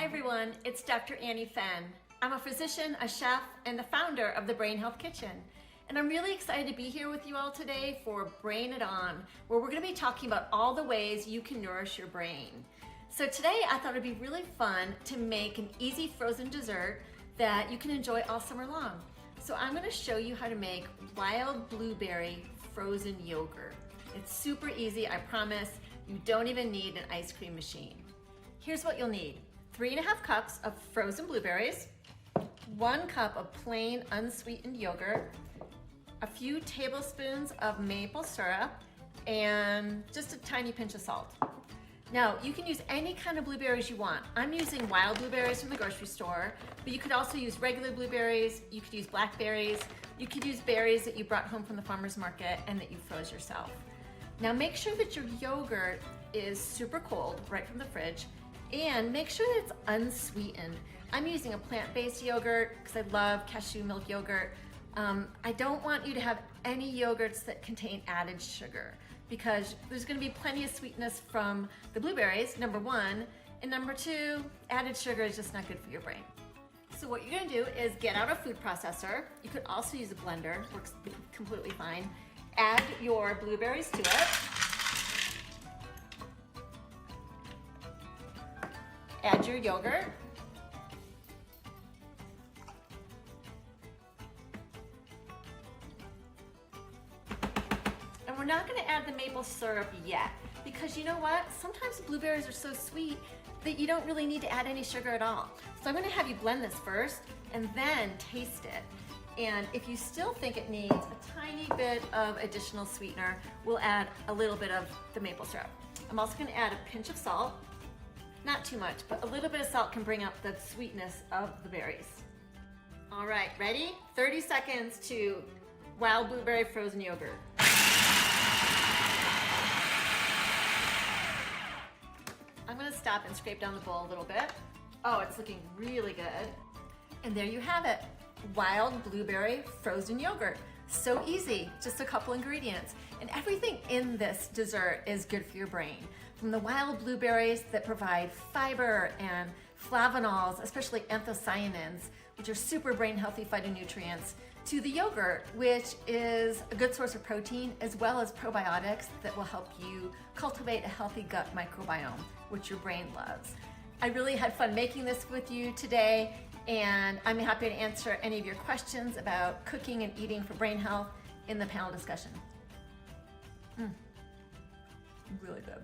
everyone, it's Dr. Annie Fenn. I'm a physician, a chef, and the founder of the Brain Health Kitchen. And I'm really excited to be here with you all today for Brain It On, where we're gonna be talking about all the ways you can nourish your brain. So today I thought it'd be really fun to make an easy frozen dessert that you can enjoy all summer long. So I'm gonna show you how to make wild blueberry frozen yogurt. It's super easy, I promise. You don't even need an ice cream machine. Here's what you'll need. 3.5 cups of frozen blueberries, 1 cup of plain unsweetened yogurt, a few tablespoons of maple syrup, and just a tiny pinch of salt. Now, you can use any kind of blueberries you want. I'm using wild blueberries from the grocery store, but you could also use regular blueberries, you could use blackberries, you could use berries that you brought home from the farmer's market and that you froze yourself. Now make sure that your yogurt is super cold, right from the fridge, and make sure that it's unsweetened. I'm using a plant-based yogurt because I love cashew milk yogurt. I don't want you to have any yogurts that contain added sugar because there's gonna be plenty of sweetness from the blueberries, number one, and number two, added sugar is just not good for your brain. So what you're gonna do is get out a food processor. You could also use a blender, works completely fine. Add your blueberries to it. Add your yogurt. And we're not gonna add the maple syrup yet because you know what? Sometimes blueberries are so sweet that you don't really need to add any sugar at all. So I'm gonna have you blend this first and then taste it. And if you still think it needs a tiny bit of additional sweetener, we'll add a little bit of the maple syrup. I'm also gonna add a pinch of salt. Not too much, but a little bit of salt can bring up the sweetness of the berries. All right, ready? 30 seconds to wild blueberry frozen yogurt. I'm gonna stop and scrape down the bowl a little bit. Oh, it's looking really good. And there you have it, wild blueberry frozen yogurt. So easy, just a couple ingredients. And everything in this dessert is good for your brain. From the wild blueberries that provide fiber and flavonols, especially anthocyanins, which are super brain healthy phytonutrients, to the yogurt, which is a good source of protein, as well as probiotics that will help you cultivate a healthy gut microbiome, which your brain loves. I really had fun making this with you today, and I'm happy to answer any of your questions about cooking and eating for brain health in the panel discussion. Really good.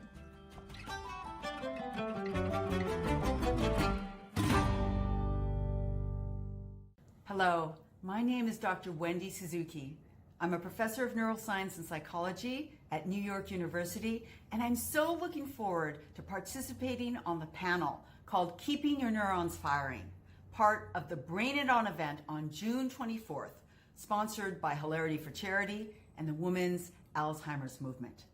Hello, my name is Dr. Wendy Suzuki. I'm a professor of neuroscience and psychology at New York University, and I'm so looking forward to participating on the panel called Keeping Your Neurons Firing, part of the Brain It On event on June 24th, sponsored by Hilarity for Charity and the Women's Alzheimer's Movement.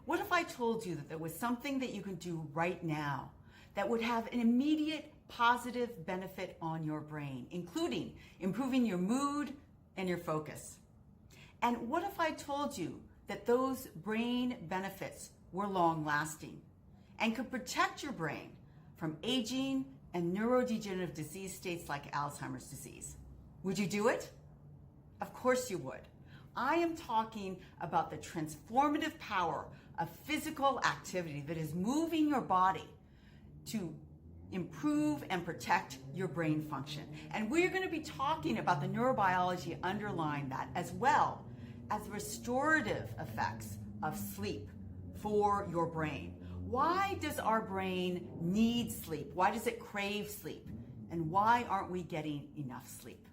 What if I told you that there was something that you can do right now that would have an immediate positive benefit on your brain, including improving your mood and your focus? And what if I told you that those brain benefits were long-lasting and could protect your brain from aging and neurodegenerative disease states like Alzheimer's disease? Would you do it? Of course you would. I am talking about the transformative power of physical activity that is moving your body to improve and protect your brain function. And we're going to be talking about the neurobiology underlying that, as well as restorative effects of sleep for your brain. Why does our brain need sleep? Why does it crave sleep? And why aren't we getting enough sleep?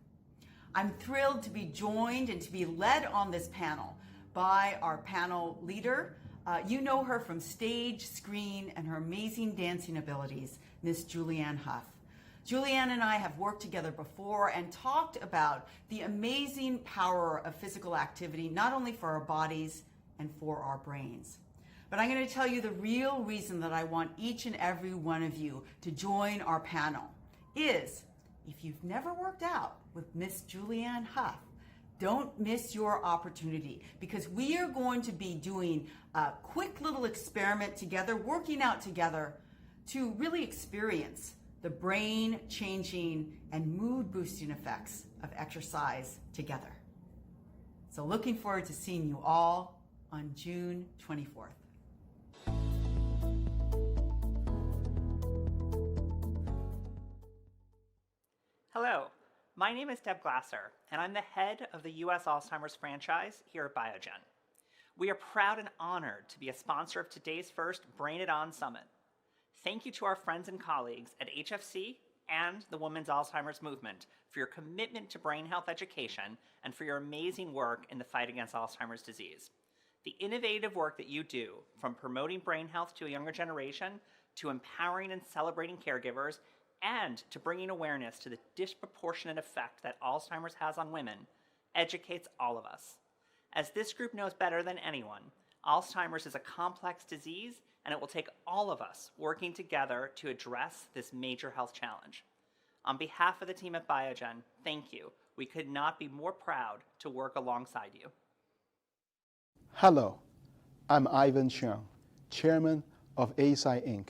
I'm thrilled to be joined and to be led on this panel by our panel leader. You know her from stage, screen, and her amazing dancing abilities, Miss Julianne Hough. Julianne and I have worked together before and talked about the amazing power of physical activity, not only for our bodies and for our brains. But I'm going to tell you the real reason that I want each and every one of you to join our panel is, if you've never worked out with Miss Julianne Hough, don't miss your opportunity, because we are going to be doing a quick little experiment together, working out together to really experience the brain-changing and mood-boosting effects of exercise together. So looking forward to seeing you all on June 24th. Hello, my name is Deb Glasser, and I'm the head of the U.S. Alzheimer's franchise here at Biogen. We are proud and honored to be a sponsor of today's first Brain It On Summit. Thank you to our friends and colleagues at HFC and the Women's Alzheimer's Movement for your commitment to brain health education and for your amazing work in the fight against Alzheimer's disease. The innovative work that you do, from promoting brain health to a younger generation, to empowering and celebrating caregivers, and to bringing awareness to the disproportionate effect that Alzheimer's has on women, educates all of us. As this group knows better than anyone, Alzheimer's is a complex disease, and it will take all of us working together to address this major health challenge. On behalf of the team at Biogen, thank you. We could not be more proud to work alongside you. Hello, I'm Ivan Cheung, chairman of Eisai Inc.,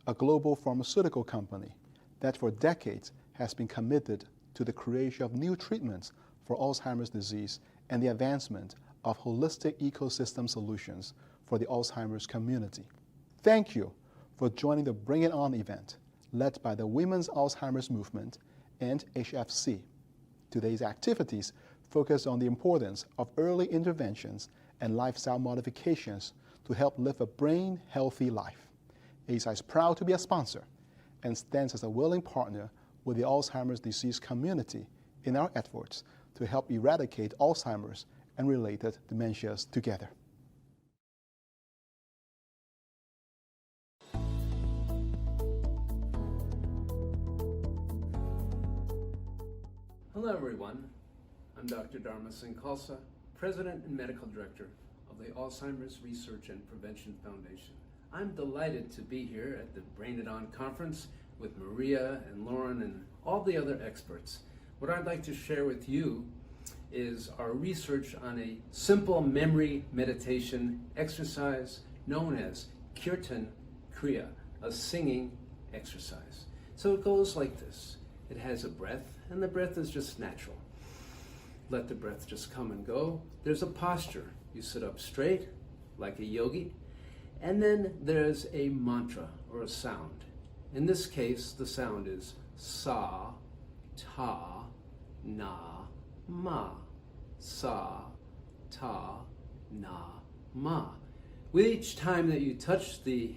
a global pharmaceutical company that for decades has been committed to the creation of new treatments for Alzheimer's disease and the advancement of holistic ecosystem solutions for the Alzheimer's community. Thank you for joining the Bring It On event led by the Women's Alzheimer's Movement and HFC. Today's activities focus on the importance of early interventions and lifestyle modifications to help live a brain-healthy life. Eisai is proud to be a sponsor and stands as a willing partner with the Alzheimer's disease community in our efforts to help eradicate Alzheimer's and related dementias together. Hello everyone, I'm Dr. Dharma Singh Khalsa, President and Medical Director of the Alzheimer's Research and Prevention Foundation. I'm delighted to be here at the Brain It On conference with Maria and Lauren and all the other experts. What I'd like to share with you is our research on a simple memory meditation exercise known as Kirtan Kriya, a singing exercise. So it goes like this. It has a breath, and the breath is just natural. Let the breath just come and go. There's a posture. You sit up straight, like a yogi, and then there's a mantra, or a sound. In this case, the sound is sa, ta, na, ma. Sa, ta, na, ma. With each time that you touch the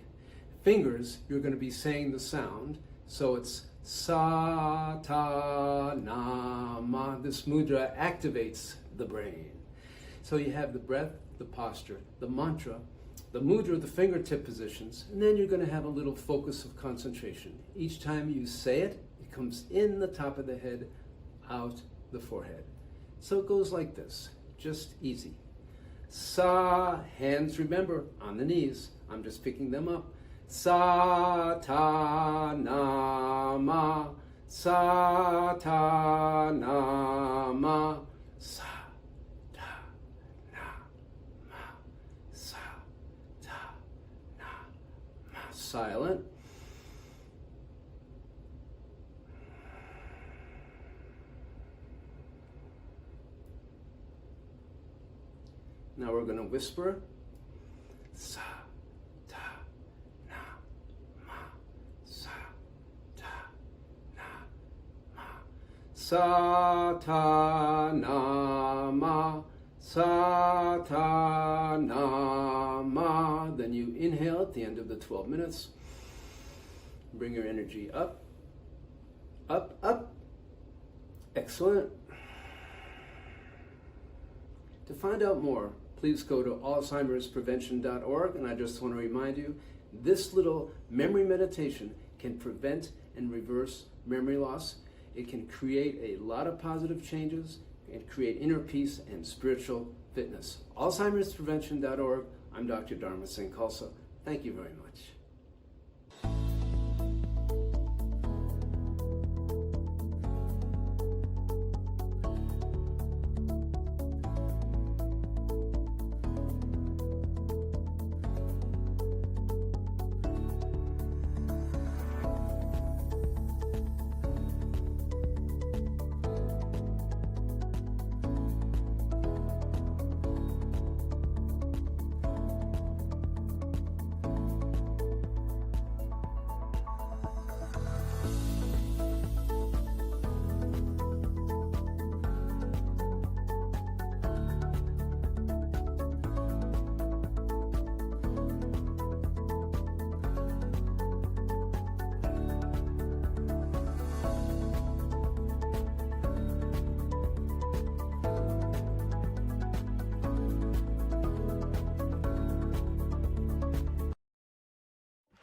fingers, you're going to be saying the sound. So it's sa, ta, na, ma. This mudra activates the brain. So you have the breath, the posture, the mantra, the mudra, the fingertip positions, and then you're going to have a little focus of concentration. Each time you say it, it comes in the top of the head, out the forehead. So it goes like this, just easy. Sa, hands, remember, on the knees. I'm just picking them up. Sa, ta, na, ma. Sa, ta, na, ma. Sa, ta, na, ma. Sa, ta, na, ma. Silent. Now we're going to whisper. Sa, ta, na, ma. Sa, ta, na, ma. Sa, ta, na, ma. Sa, ta, na, ma. Then you inhale at the end of the 12 minutes. Bring your energy up, up, up. Excellent. To find out more, please go to alzheimersprevention.org, and I just want to remind you, this little memory meditation can prevent and reverse memory loss. It can create a lot of positive changes and create inner peace and spiritual fitness. alzheimersprevention.org. I'm Dr. Dharma Singh Khalsa. Thank you very much.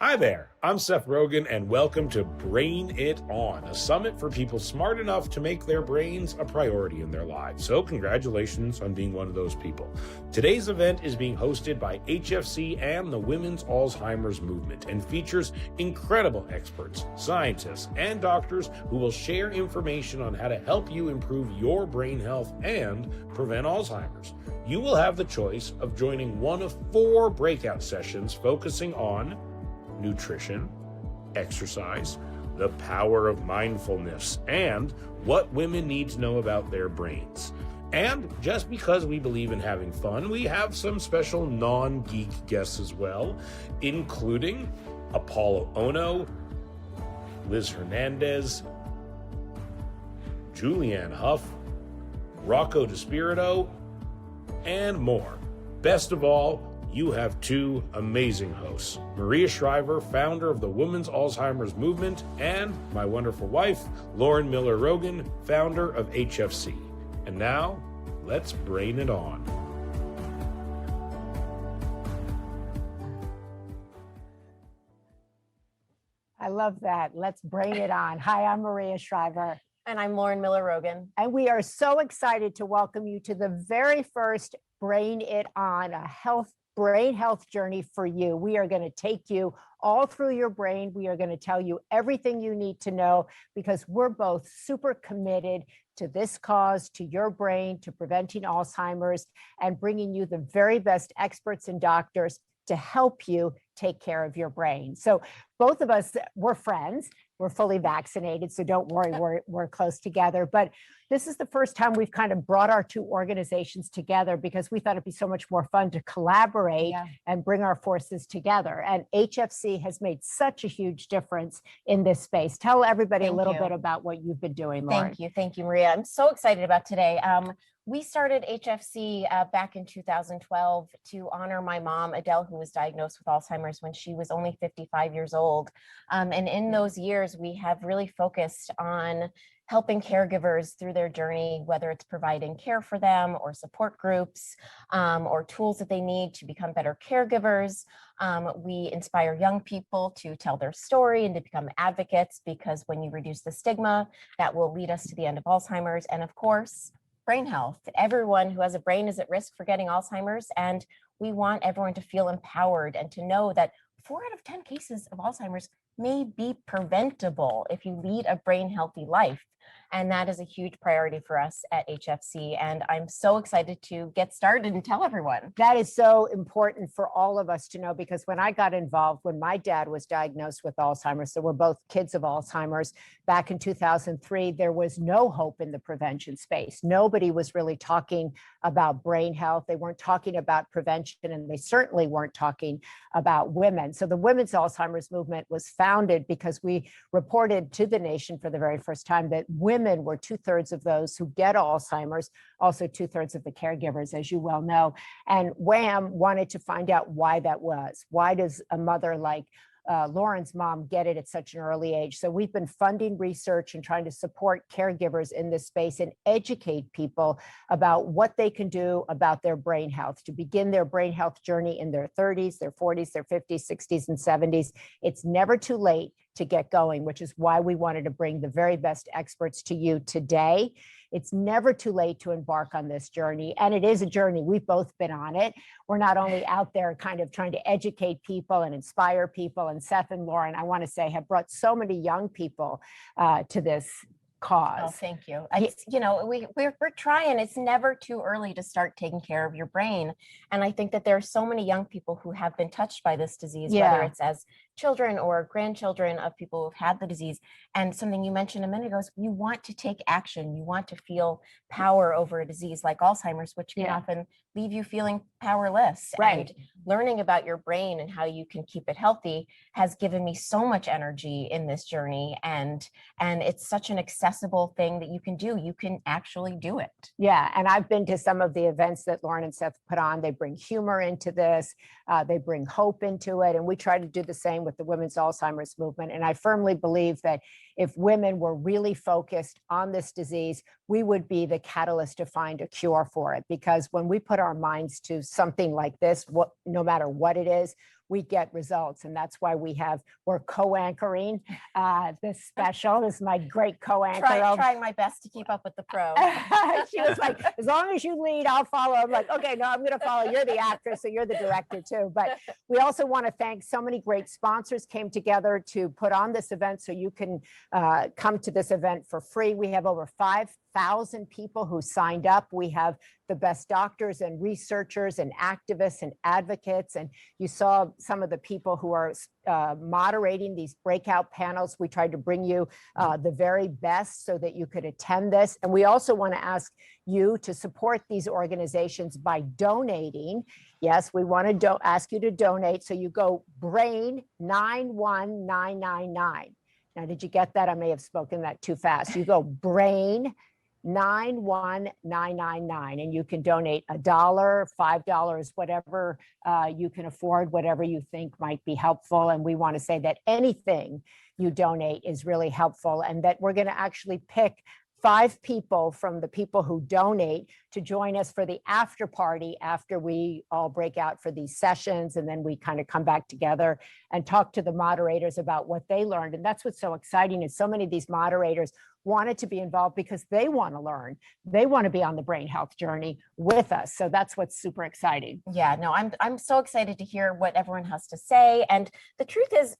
Hi there, I'm Seth Rogen, and welcome to Brain It On, a summit for people smart enough to make their brains a priority in their lives. So congratulations on being one of those people. Today's event is being hosted by HFC and the Women's Alzheimer's Movement and features incredible experts, scientists, and doctors who will share information on how to help you improve your brain health and prevent Alzheimer's. You will have the choice of joining one of 4 breakout sessions focusing on nutrition, exercise, the power of mindfulness, and what women need to know about their brains. And just because we believe in having fun, we have some special non-geek guests as well, including Apollo Ono, Liz Hernandez, Julianne Hough, Rocco DiSpirito, and more. Best of all, you have 2 amazing hosts, Maria Shriver, founder of the Women's Alzheimer's Movement, and my wonderful wife, Lauren Miller Rogen, founder of HFC. And now, let's brain it on. I love that. Let's brain it on. Hi, I'm Maria Shriver. And I'm Lauren Miller Rogen. And we are so excited to welcome you to the very first Brain It On, a brain health journey for you. We are going to take you all through your brain. We are going to tell you everything you need to know because we're both super committed to this cause, to your brain, to preventing Alzheimer's, and bringing you the very best experts and doctors to help you take care of your brain. So both of us, we're friends. We're fully vaccinated, so don't worry, we're close together. But this is the first time we've kind of brought our 2 organizations together because we thought it'd be so much more fun to collaborate and bring our forces together. And HFC has made such a huge difference in this space. Tell everybody a little bit about what you've been doing, Lauren. Thank you, Maria. I'm so excited about today. We started HFC back in 2012 to honor my mom, Adele, who was diagnosed with Alzheimer's when she was only 55 years old. And in those years, we have really focused on helping caregivers through their journey, whether it's providing care for them or support groups or tools that they need to become better caregivers. We inspire young people to tell their story and to become advocates because when you reduce the stigma, that will lead us to the end of Alzheimer's. And of course, brain health. Everyone who has a brain is at risk for getting Alzheimer's, and we want everyone to feel empowered and to know that 4 out of 10 cases of Alzheimer's may be preventable if you lead a brain healthy life. And that is a huge priority for us at HFC. And I'm so excited to get started and tell everyone. That is so important for all of us to know, because when I got involved, when my dad was diagnosed with Alzheimer's, so we're both kids of Alzheimer's, back in 2003, there was no hope in the prevention space. Nobody was really talking about brain health. They weren't talking about prevention, and they certainly weren't talking about women. So the Women's Alzheimer's Movement was founded because we reported to the nation for the very first time that women were 2/3 of those who get Alzheimer's, also 2/3 of the caregivers, as you well know. And WHAM wanted to find out why that was. Why does a mother like Lauren's mom get it at such an early age? So we've been funding research and trying to support caregivers in this space and educate people about what they can do about their brain health to begin their brain health journey in their 30s, their 40s, their 50s, 60s, and 70s. It's never too late to get going, which is why we wanted to bring the very best experts to you today. It's never too late to embark on this journey. And it is a journey. We've both been on it. We're not only out there kind of trying to educate people and inspire people, and Seth and Lauren, I want to say, have brought so many young people to this cause. Oh, thank you. We're trying. It's never too early to start taking care of your brain. And I think that there are so many young people who have been touched by this disease, whether it's as children or grandchildren of people who've had the disease. And something you mentioned a minute ago is you want to take action. You want to feel power over a disease like Alzheimer's, which can often leave you feeling powerless. Right. And learning about your brain and how you can keep it healthy has given me so much energy in this journey. And it's such an accessible thing that you can do. You can actually do it. Yeah. And I've been to some of the events that Lauren and Seth put on. They bring humor into this. They bring hope into it. And we try to do the same with the Women's Alzheimer's Movement. And I firmly believe that if women were really focused on this disease, we would be the catalyst to find a cure for it. Because when we put our minds to something like this, no matter what it is, we get results. And that's why we're co-anchoring this special. This is my great co-anchor. Trying my best to keep up with the pro. She was like, as long as you lead, I'll follow. I'm like, okay, no, I'm going to follow. You're the actress, so you're the director too. But we also want to thank so many great sponsors came together to put on this event so you can come to this event for free. We have over 5,000 people who signed up. We have the best doctors and researchers and activists and advocates. And you saw some of the people who are moderating these breakout panels. We tried to bring you the very best so that you could attend this. And we also want to ask you to support these organizations by donating. Yes, we want to ask you to donate. So you go BRAIN 91999. Now, did you get that? I may have spoken that too fast. You go BRAIN 91999, and you can donate $1, $5, whatever you can afford, whatever you think might be helpful. And we want to say that anything you donate is really helpful, and that we're going to actually pick 5 people from the people who donate to join us for the after party after we all break out for these sessions. And then we kind of come back together and talk to the moderators about what they learned. And that's what's so exciting is so many of these moderators wanted to be involved because they want to learn. They want to be on the brain health journey with us. So that's what's super exciting. Yeah, no, I'm so excited to hear what everyone has to say. And the truth is,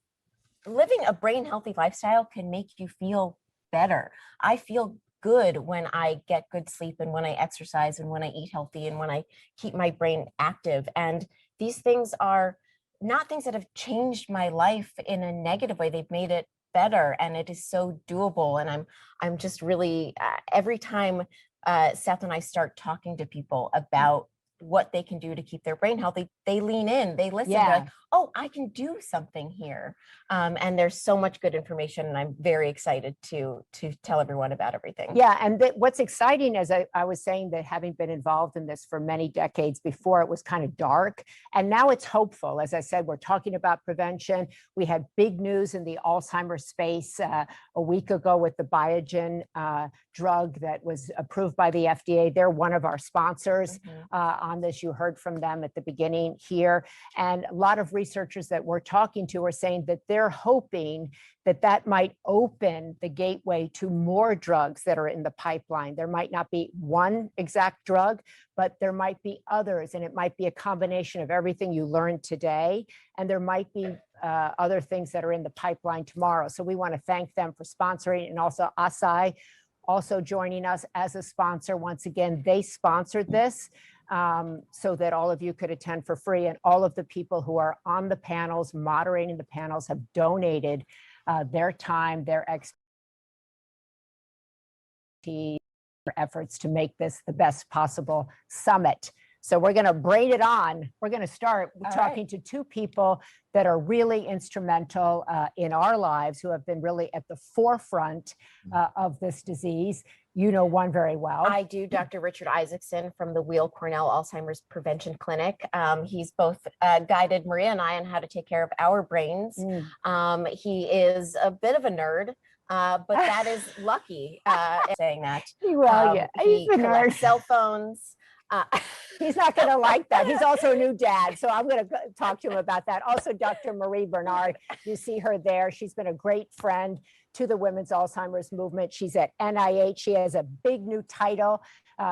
living a brain healthy lifestyle can make you feel better. I feel good when I get good sleep and when I exercise and when I eat healthy and when I keep my brain active. And these things are not things that have changed my life in a negative way. They've made it better, and it is so doable. And I'm just really every time Seth and I start talking to people about what they can do to keep their brain healthy, they lean in, they listen. They're like, oh, I can do something here. And there's so much good information, and I'm very excited to tell everyone about everything. Yeah, and what's exciting, as I was saying, that having been involved in this for many decades before, it was kind of dark, and now it's hopeful. As I said, we're talking about prevention. We had big news in the Alzheimer's space a week ago with the Biogen drug that was approved by the FDA. They're one of our sponsors on this. You heard from them at the beginning here. And a lot of researchers that we're talking to are saying that they're hoping that that might open the gateway to more drugs that are in the pipeline. There might not be one exact drug, but there might be others. And it might be a combination of everything you learned today. And there might be other things that are in the pipeline tomorrow. So we want to thank them for sponsoring, and also Asahi also joining us as a sponsor. Once again, they sponsored this so that all of you could attend for free. And all of the people who are on the panels, moderating the panels, have donated their time, their expertise, their efforts to make this the best possible summit. So we're going to brain it on. We're going to start talking to 2 people that are really instrumental in our lives, who have been really at the forefront of this disease. You know one very well. I do, Dr. Richard Isaacson from the Weill Cornell Alzheimer's Prevention Clinic. He's both guided Maria and I on how to take care of our brains. He is a bit of a nerd. But that is lucky saying that. Well, yeah, he collects cell phones. He's not going to like that. He's also a new dad, so I'm going to talk to him about that. Also, Dr. Marie Bernard, you see her there. She's been a great friend to the women's Alzheimer's movement. She's at NIH. She has a big new title.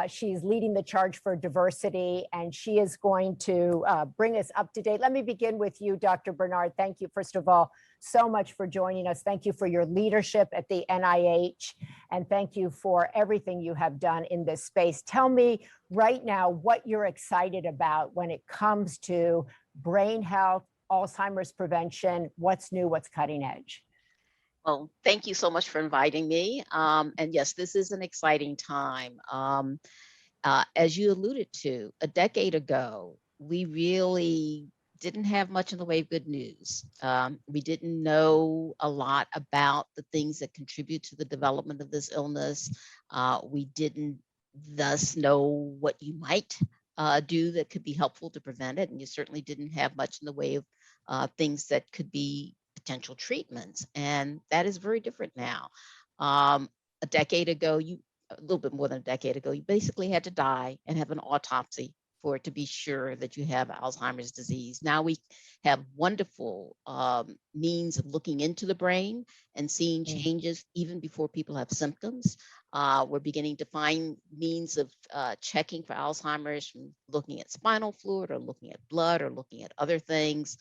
She's leading the charge for diversity, and she is going to bring us up to date. Let me begin with you, Dr. Bernard. Thank you, first of all, so much for joining us. Thank you for your leadership at the NIH, and thank you for everything you have done in this space. Tell me right now what you're excited about when it comes to brain health, Alzheimer's prevention. What's new, what's cutting edge? Well, thank you so much for inviting me. And yes, this is an exciting time. As you alluded to, a decade ago, we really didn't have much in the way of good news. We didn't know a lot about the things that contribute to the development of this illness. We didn't thus know what you might do that could be helpful to prevent it. And you certainly didn't have much in the way of things that could be potential treatments. And that is very different now. A decade ago, a little bit more than a decade ago, you basically had to die and have an autopsy for it to be sure that you have Alzheimer's disease. Now we have wonderful means of looking into the brain and seeing changes even before people have symptoms. We're beginning to find means of checking for Alzheimer's from looking at spinal fluid or looking at blood or looking at other things.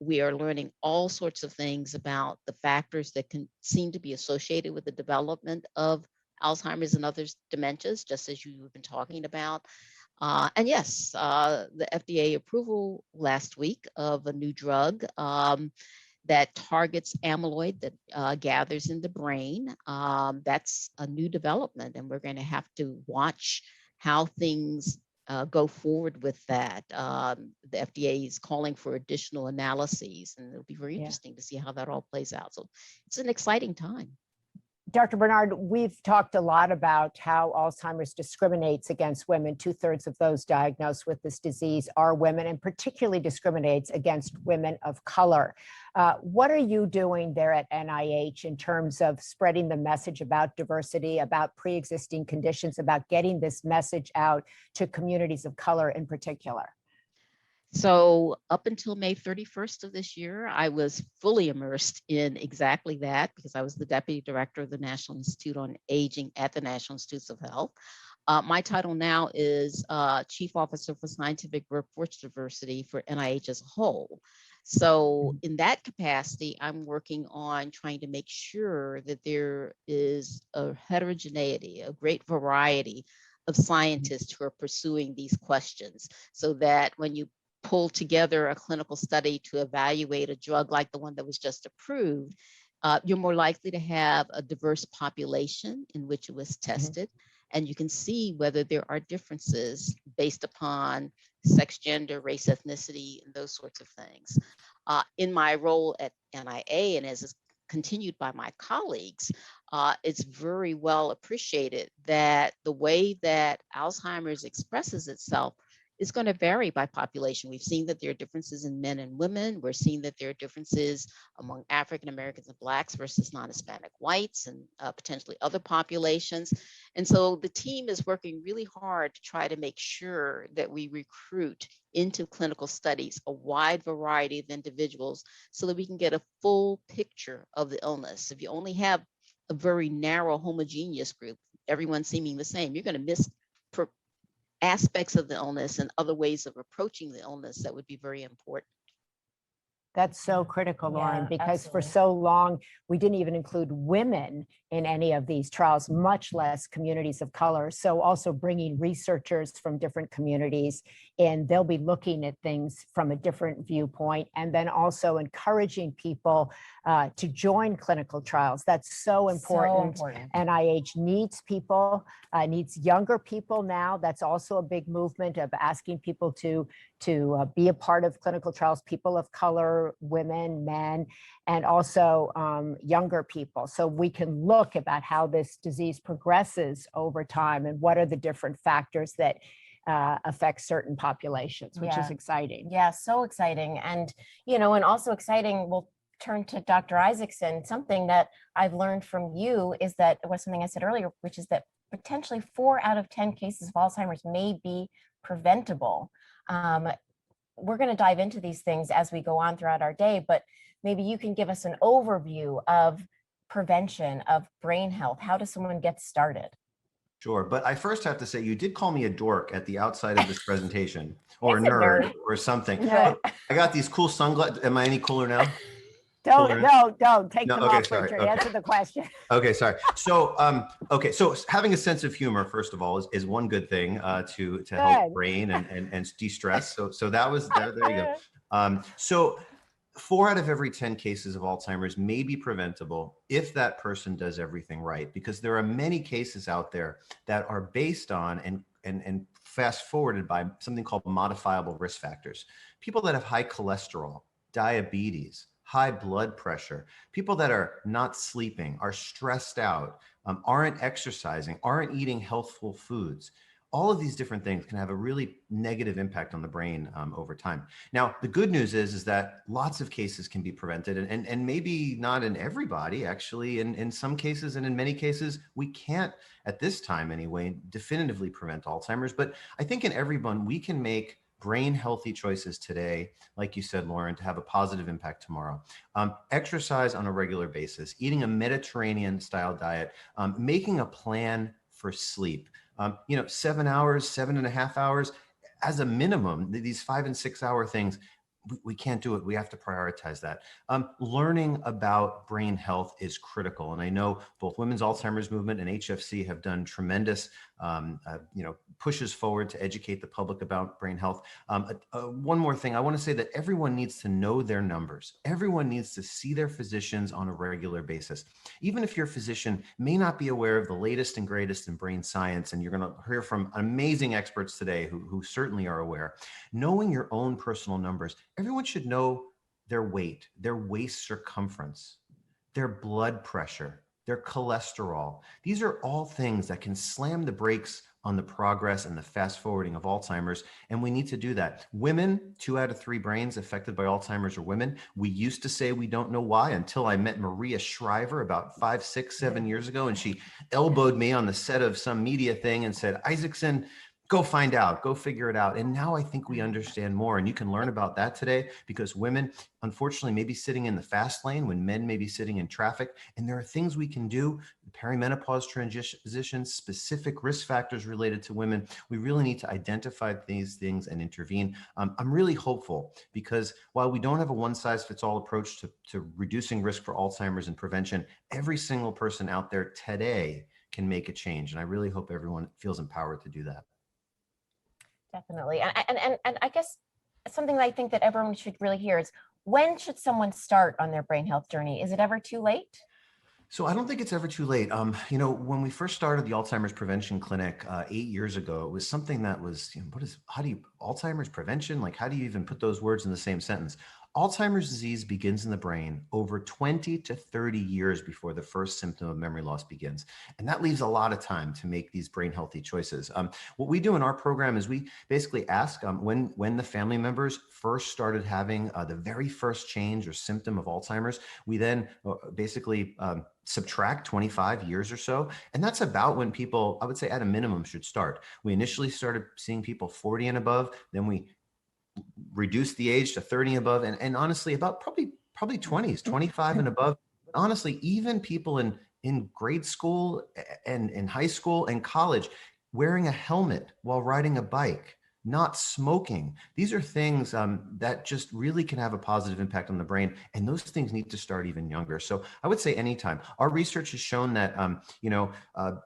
We are learning all sorts of things about the factors that can seem to be associated with the development of Alzheimer's and other dementias, just as you've been talking about. And yes, the FDA approval last week of a new drug that targets amyloid that gathers in the brain. That's a new development, and we're going to have to watch how things go forward with that. The FDA is calling for additional analyses, and it'll be very interesting to see how that all plays out. So it's an exciting time. Dr. Bernard, we've talked a lot about how Alzheimer's discriminates against women. 2/3 of those diagnosed with this disease are women, and particularly discriminates against women of color. What are you doing there at NIH in terms of spreading the message about diversity, about pre-existing conditions, about getting this message out to communities of color in particular? So up until May 31st of this year, I was fully immersed in exactly that because I was the deputy director of the National Institute on Aging at the National Institutes of Health. My title now is Chief Officer for Scientific Workforce Diversity for NIH as a whole. So in that capacity, I'm working on trying to make sure that there is a heterogeneity, a great variety of scientists who are pursuing these questions so that when you pull together a clinical study to evaluate a drug like the one that was just approved, you're more likely to have a diverse population in which it was tested. And you can see whether there are differences based upon sex, gender, race, ethnicity, and those sorts of things. In my role at NIA, and as is continued by my colleagues, it's very well appreciated that the way that Alzheimer's expresses itself is going to vary by population. We've seen that there are differences in men and women. We're seeing that there are differences among African Americans and Blacks versus non-Hispanic whites and potentially other populations. And so the team is working really hard to try to make sure that we recruit into clinical studies a wide variety of individuals so that we can get a full picture of the illness. If you only have a very narrow homogeneous group, everyone seeming the same, you're going to miss aspects of the illness and other ways of approaching the illness that would be very important. That's so critical, Lauren, Yeah, because for absolutely. so long, we didn't even include women in any of these trials, much less communities of color. So also bringing researchers from different communities in, they'll be looking at things from a different viewpoint, and then also encouraging people to join clinical trials. That's so important. NIH needs people, needs younger people now. That's also a big movement of asking people to be a part of clinical trials, people of color, women, men, and also younger people. So we can look about how this disease progresses over time and what are the different factors that affect certain populations, which is exciting. Yeah, so exciting. And, and also exciting, we'll turn to Dr. Isaacson. Something that I've learned from you is that, it was something I said earlier, which is that potentially 4 out of 10 cases of Alzheimer's may be preventable. We're going to dive into these things as we go on throughout our day, but maybe you can give us an overview of prevention of brain health. How does someone get started? Sure, but I first have to say you did call me a dork at the outside of this presentation, or a It's a nerd, nerd. or something. No. I got these cool sunglasses. Am I any cooler now? Don't take No, them okay, off, sorry, Richard. okay. Answer the question. Okay, sorry. So, so having a sense of humor, first of all, is one good thing to help brain and de-stress. So that was there. There you go. So 4 out of every 10 cases of Alzheimer's may be preventable if that person does everything right, because there are many cases out there that are based on and fast forwarded by something called modifiable risk factors. People that have high cholesterol, diabetes, high blood pressure, people that are not sleeping, are stressed out, aren't exercising, aren't eating healthful foods, all of these different things can have a really negative impact on the brain over time. Now, the good news is that lots of cases can be prevented, and maybe not in everybody, actually. In some cases, and in many cases, we can't, at this time anyway, definitively prevent Alzheimer's. But I think in everyone, we can make brain healthy choices today, like you said, Lauren, to have a positive impact tomorrow. Exercise on a regular basis, eating a Mediterranean style diet, making a plan for sleep. 7 hours, 7.5 hours as a minimum. These 5 and 6 hour things, we can't do it. We have to prioritize that. Learning about brain health is critical. And I know both Women's Alzheimer's Movement and HFC have done tremendous pushes forward to educate the public about brain health. One more thing, I want to say that everyone needs to know their numbers. Everyone needs to see their physicians on a regular basis. Even if your physician may not be aware of the latest and greatest in brain science, and you're going to hear from amazing experts today who certainly are aware, knowing your own personal numbers, everyone should know their weight, their waist circumference, their blood pressure, their cholesterol. These are all things that can slam the brakes on the progress and the fast forwarding of Alzheimer's. And we need to do that. Women, 2 out of 3 brains affected by Alzheimer's are women. We used to say we don't know why until I met Maria Shriver about 5, 6, 7 years ago. And she elbowed me on the set of some media thing and said, Isaacson, go find out, go figure it out. And now I think we understand more. And you can learn about that today because women, unfortunately, may be sitting in the fast lane when men may be sitting in traffic. And there are things we can do, perimenopause transitions, specific risk factors related to women. We really need to identify these things and intervene. I'm really hopeful because while we don't have a one-size-fits-all approach to reducing risk for Alzheimer's and prevention, every single person out there today can make a change. And I really hope everyone feels empowered to do that. Definitely. And I guess something that I think that everyone should really hear is, when should someone start on their brain health journey? Is it ever too late? So I don't think it's ever too late. When we first started the Alzheimer's Prevention Clinic 8 years ago, it was something that was, Alzheimer's prevention? Like, how do you even put those words in the same sentence? Alzheimer's disease begins in the brain over 20 to 30 years before the first symptom of memory loss begins. And that leaves a lot of time to make these brain healthy choices. What we do in our program is we basically ask when the family members first started having the very first change or symptom of Alzheimer's, we then basically subtract 25 years or so. And that's about when people, I would say at a minimum, should start. We initially started seeing people 40 and above, then we reduce the age to 30 and above, and honestly about probably 20s, 25 and above. Honestly, even people in grade school and in high school and college, wearing a helmet while riding a bike, not smoking. These are things that just really can have a positive impact on the brain. And those things need to start even younger. So I would say anytime. Our research has shown that,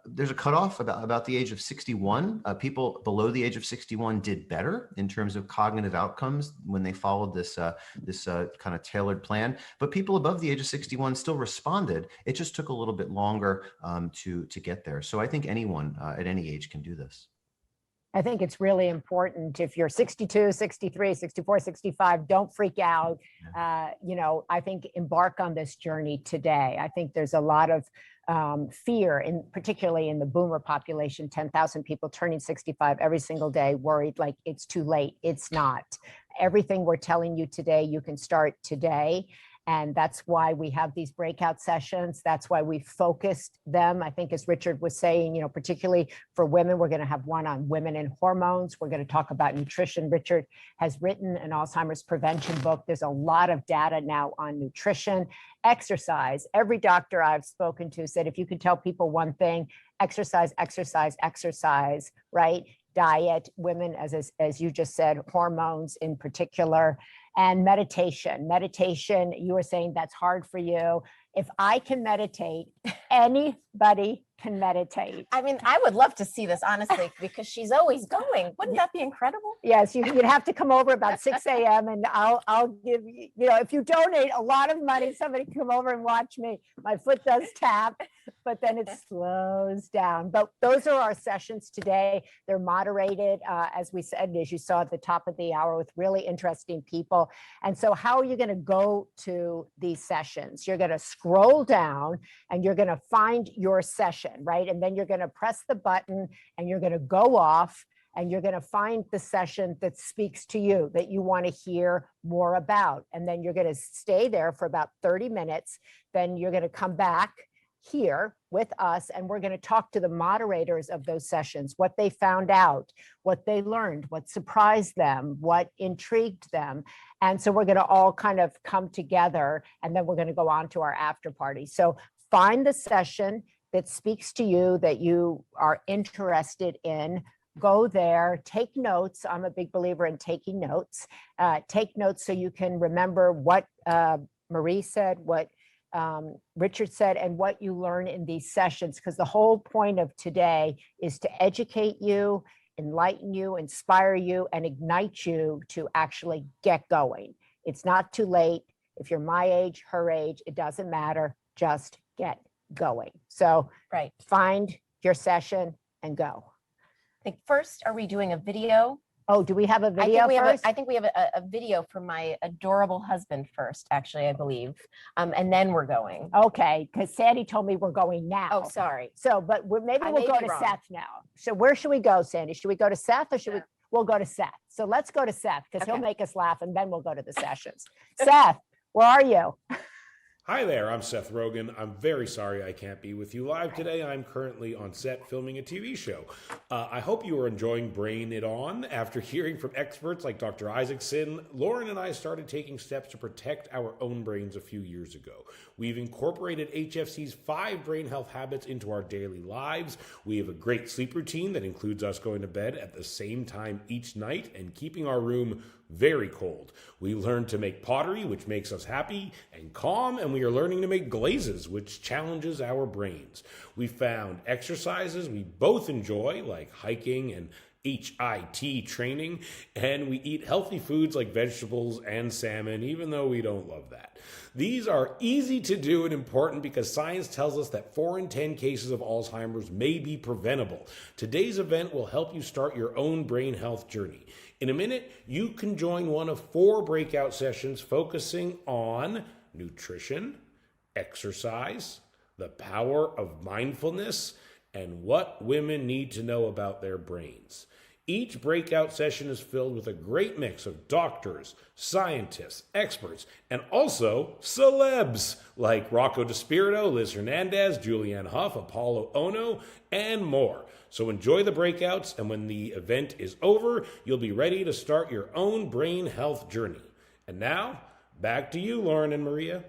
there's a cutoff about the age of 61. People below the age of 61 did better in terms of cognitive outcomes when they followed this kind of tailored plan. But people above the age of 61 still responded. It just took a little bit longer to get there. So I think anyone at any age can do this. I think it's really important if you're 62, 63, 64, 65, don't freak out. I think embark on this journey today. I think there's a lot of fear, particularly in the boomer population, 10,000 people turning 65 every single day, worried like it's too late. It's not. Everything we're telling you today, you can start today. And that's why we have these breakout sessions. That's why we focused them. I think, as Richard was saying, particularly for women, we're going to have one on women and hormones. We're going to talk about nutrition. Richard has written an Alzheimer's prevention book. There's a lot of data now on nutrition, exercise. Every doctor I've spoken to said, if you could tell people one thing, exercise, exercise, exercise, right? Diet, women, as you just said, hormones in particular, and meditation. Meditation, you were saying that's hard for you. If I can meditate, anybody can meditate. I mean, I would love to see this, honestly, because she's always going. Wouldn't that be incredible? Yes, you'd have to come over about 6 a.m. and I'll give you, if you donate a lot of money, somebody can come over and watch me. My foot does tap. but then it slows down. But those are our sessions today. They're moderated, as we said, as you saw at the top of the hour, with really interesting people. And so how are you going to go to these sessions? You're going to scroll down and you're going to find your session, right? And then you're going to press the button and you're going to go off and you're going to find the session that speaks to you, that you want to hear more about. And then you're going to stay there for about 30 minutes. Then you're going to come back here with us and we're going to talk to the moderators of those sessions, what they found out, what they learned, what surprised them, what intrigued them. And so we're going to all kind of come together and then we're going to go on to our after party. So find the session that speaks to you, that you are interested in. Go there, take notes. I'm a big believer in taking notes. Take notes so you can remember what Marie said, what Richard said, and what you learn in these sessions, because the whole point of today is to educate you, enlighten you, inspire you, and ignite you to actually get going. It's not too late. If you're my age, her age, it doesn't matter. Just get going. So Right. find your session and go. I think first, are we doing a video? Oh, do we have a video first? I think we have a video from my adorable husband first, actually, I believe. And then we're going. Okay, because Sandy told me we're going now. Oh, sorry. So, but maybe I we'll may go be to wrong. Seth now. So where should we go, Sandy? Should we go to Seth or should Yeah. we'll go to Seth? So let's go to Seth because he'll Okay. make us laugh and then we'll go to the sessions. Seth, where are you? Hi there, I'm Seth Rogen. I'm very sorry I can't be with you live today. I'm currently on set filming a TV show. I hope you are enjoying Brain It On. After hearing from experts like Dr. Isaacson, Lauren and I started taking steps to protect our own brains a few years ago. We've incorporated HFC's 5 brain health habits into our daily lives. We have a great sleep routine that includes us going to bed at the same time each night and keeping our room very cold. We learned to make pottery, which makes us happy and calm, and we are learning to make glazes, which challenges our brains. We found exercises we both enjoy, like hiking and HIIT training, and we eat healthy foods like vegetables and salmon, even though we don't love that. These are easy to do and important because science tells us that 4 in 10 cases of Alzheimer's may be preventable. Today's event will help you start your own brain health journey. In a minute, you can join one of 4 breakout sessions focusing on nutrition, exercise, the power of mindfulness, and what women need to know about their brains. Each breakout session is filled with a great mix of doctors, scientists, experts, and also celebs like Rocco DiSpirito, Liz Hernandez, Julianne Hough, Apollo Ono, and more. So enjoy the breakouts, and when the event is over, you'll be ready to start your own brain health journey. And now, back to you, Lauren and Maria.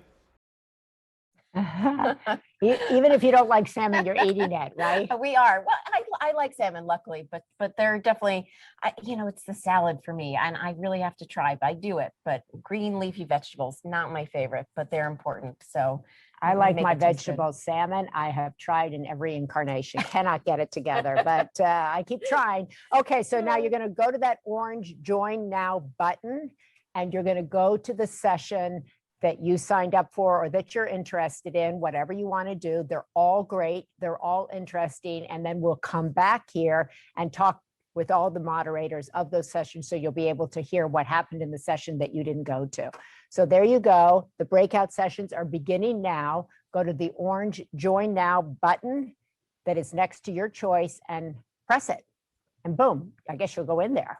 Even if you don't like salmon, you're eating it, right? We are. Well, I like salmon, luckily, but they're definitely, it's the salad for me, and I really have to try. But I do it. But green leafy vegetables, not my favorite, but they're important. So I like make my it taste good. vegetables, salmon. I have tried in every incarnation, cannot get it together, but I keep trying. Okay, so now you're going to go to that orange join now button and you're going to go to the session that you signed up for or that you're interested in, whatever you want to do. They're all great. They're all interesting. And then we'll come back here and talk with all the moderators of those sessions. So you'll be able to hear what happened in the session that you didn't go to. So there you go. The breakout sessions are beginning now. Go to the orange join now button that is next to your choice and press it. And boom, I guess you'll go in there.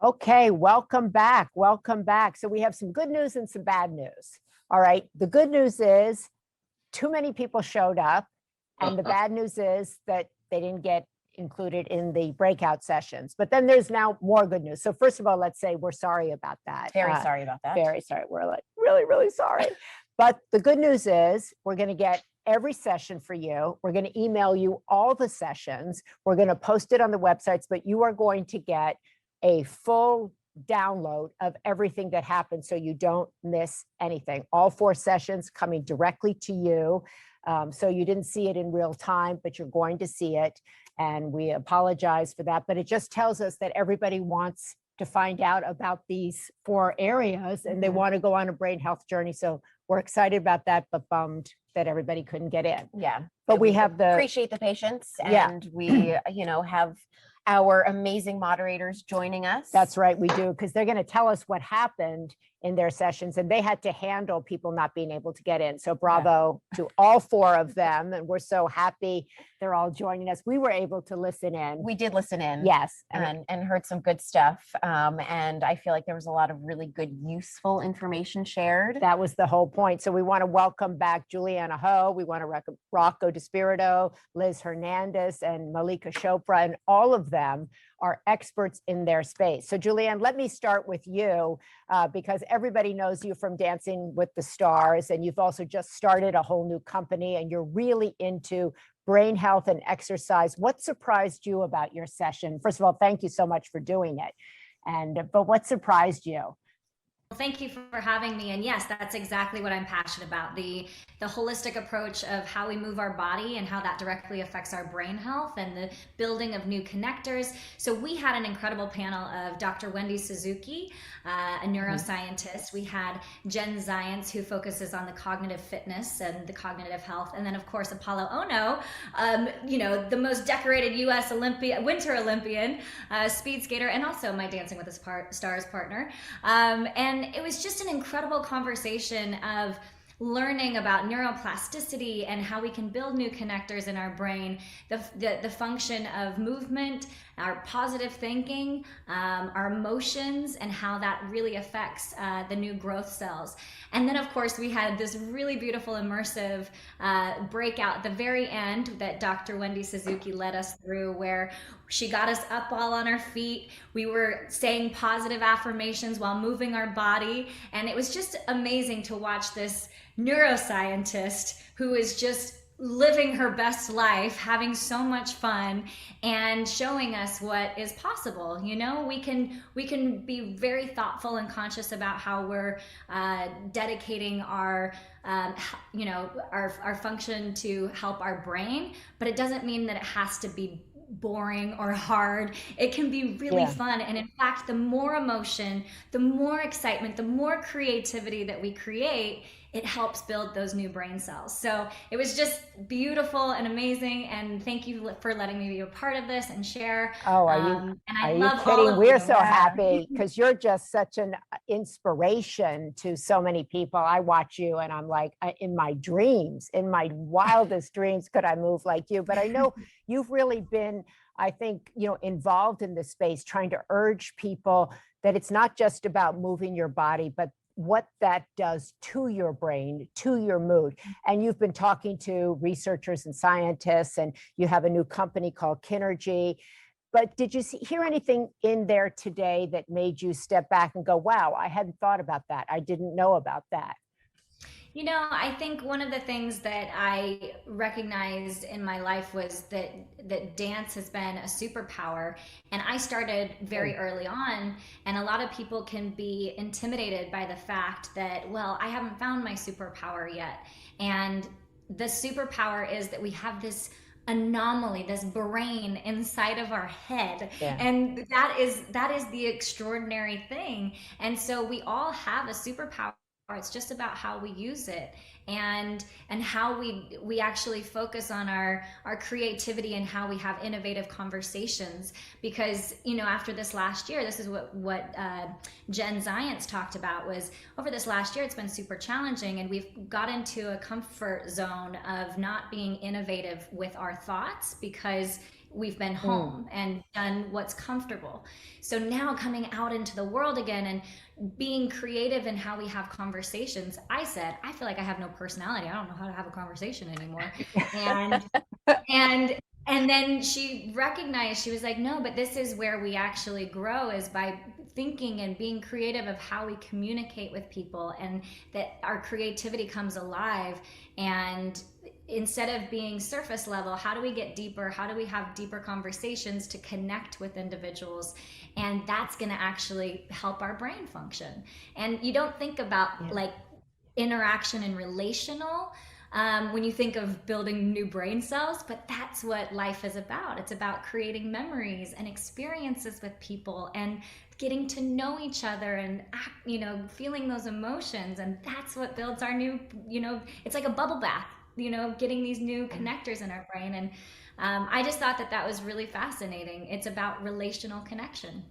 Okay, welcome back. Welcome back. So we have some good news and some bad news. All right. The good news is too many people showed up. And the bad news is that they didn't get included in the breakout sessions. But then there's now more good news. So first of all, let's say we're sorry about that. Very sorry about that. Very sorry. We're like really, really sorry. But the good news is we're going to get every session for you. We're going to email you all the sessions. We're going to post it on the websites, but you are going to get a full download of everything that happened so you don't miss anything. All 4 sessions coming directly to you. So you didn't see it in real time, but you're going to see it. And we apologize for that. But it just tells us that everybody wants to find out about these 4 areas and they want to go on a brain health journey. So we're excited about that, but bummed that everybody couldn't get in. Yeah. But we have the appreciate the patience, Yeah. and we, have our amazing moderators joining us. That's right, we do, because they're going to tell us what happened in their sessions, and they had to handle people not being able to get in. So bravo to all 4 of them, and we're so happy they're all joining us. We were able to listen in. We did listen in. Yes. And heard some good stuff. And I feel like there was a lot of really good, useful information shared. That was the whole point. So we want to welcome back Juliana Ho. We want to Rocco DeSpirito, Liz Hernandez, and Malika Chopra, and all of them are experts in their space. So Julianne, let me start with you because everybody knows you from Dancing with the Stars, and you've also just started a whole new company, and you're really into brain health and exercise. What surprised you about your session? First of all, thank you so much for doing it. But what surprised you? Well, thank you for having me. And yes, that's exactly what I'm passionate about. The holistic approach of how we move our body and how that directly affects our brain health and the building of new connectors. So we had an incredible panel of Dr. Wendy Suzuki, a neuroscientist. We had Jen Zients, who focuses on the cognitive fitness and the cognitive health. And then of course, Apollo Ono, the most decorated US Winter Olympian, speed skater, and also my Dancing with the Stars partner. And it was just an incredible conversation of learning about neuroplasticity and how we can build new connectors in our brain, the function of movement, our positive thinking, our emotions, and how that really affects the new growth cells. And then, of course, we had this really beautiful immersive breakout at the very end that Dr. Wendy Suzuki led us through, where she got us up all on our feet. We were saying positive affirmations while moving our body. And it was just amazing to watch this neuroscientist who is just living her best life, having so much fun, and showing us what is possible. We can be very thoughtful and conscious about how we're dedicating our function to help our brain, but it doesn't mean that it has to be boring or hard. It can be really fun. And in fact, the more emotion, the more excitement, the more creativity that we create, it helps build those new brain cells. So it was just beautiful and amazing. And thank you for letting me be a part of this and share. Oh, are you kidding? We're so happy because you're just such an inspiration to so many people. I watch you and I'm like, in my wildest dreams, could I move like you? But I know you've really been, I think, involved in this space, trying to urge people that it's not just about moving your body, but what that does to your brain, to your mood. And you've been talking to researchers and scientists, and you have a new company called Kinergy. But did you hear anything in there today that made you step back and go, wow, I hadn't thought about that. I didn't know about that. I think one of the things that I recognized in my life was that dance has been a superpower. And I started very early on, and a lot of people can be intimidated by the fact that, well, I haven't found my superpower yet. And the superpower is that we have this anomaly, this brain inside of our head. And that is the extraordinary thing. And so we all have a superpower. It's just about how we use it and how we actually focus on our creativity and how we have innovative conversations. Because after this last year, this is what Jen Zients talked about, was over this last year it's been super challenging, and we've got into a comfort zone of not being innovative with our thoughts because we've been home and done what's comfortable. So now coming out into the world again and being creative in how we have conversations, I said, I feel like I have no personality. I don't know how to have a conversation anymore. And then she recognized, she was like, no, but this is where we actually grow, is by thinking and being creative of how we communicate with people, and that our creativity comes alive. And instead of being surface level, how do we get deeper? How do we have deeper conversations to connect with individuals? And that's going to actually help our brain function. And you don't think about like interaction and relational when you think of building new brain cells, but that's what life is about. It's about creating memories and experiences with people and getting to know each other and feeling those emotions. And that's what builds our new, it's like a bubble bath, getting these new connectors in our brain. And I just thought that was really fascinating. It's about relational connection.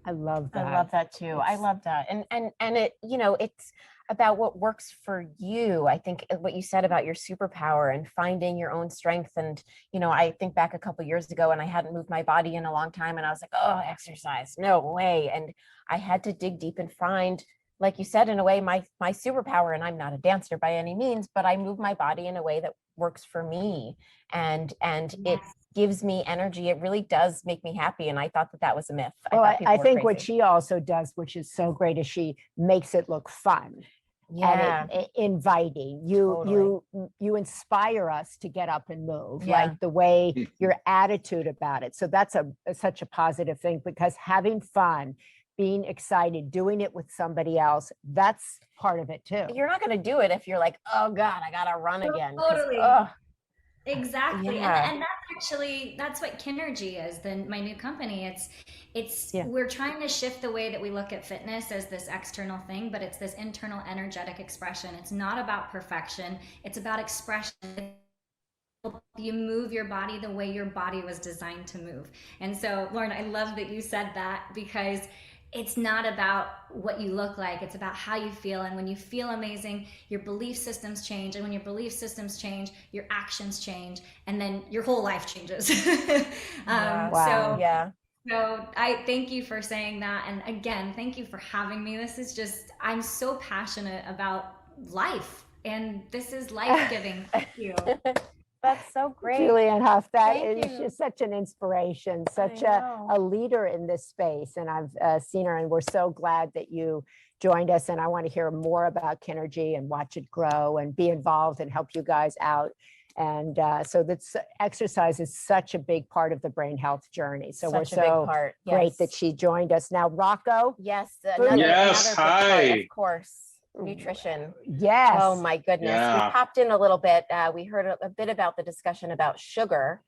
I love that. I love that too. I love that. And it, it's about what works for you. I think what you said about your superpower and finding your own strength. And, I think back a couple of years ago, and I hadn't moved my body in a long time, and I was like, oh, exercise, no way. And I had to dig deep and find, like you said, in a way, my superpower. And I'm not a dancer by any means, but I move my body in a way that works for me. And it gives me energy. It really does make me happy. And I thought that was a myth. I think what she also does, which is so great, is she makes it look fun. Yeah. And inviting. You inspire us to get up and move, Yeah. like the way your attitude about it. So that's such a positive thing, because having fun, being excited, doing it with somebody else, that's part of it too. You're not going to do it if you're like, oh God, I got to run again. Totally. Ugh. Exactly. Yeah. And that's what Kinergy is, my new company. We're trying to shift the way that we look at fitness as this external thing, but it's this internal energetic expression. It's not about perfection. It's about expression. You move your body the way your body was designed to move. And so, Lauren, I love that you said that, because it's not about what you look like. It's about how you feel. And when you feel amazing, your belief systems change. And when your belief systems change, your actions change. And then your whole life changes. So I thank you for saying that. And again, thank you for having me. This is I'm so passionate about life. And this is life-giving. Thank you. That's so great. Julianne Hough, that Thank is you. just such an inspiration, such a leader in this space. And I've seen her, and we're so glad that you joined us. And I want to hear more about Kinergy and watch it grow and be involved and help you guys out. And so that's exercise is such a big part of the brain health journey. So we're so great that she joined us. Now, Rocco. Yes. Another Hi. Of course. Nutrition. Yes. Oh my goodness. Yeah. We popped in a little bit. We heard a bit about the discussion about sugar,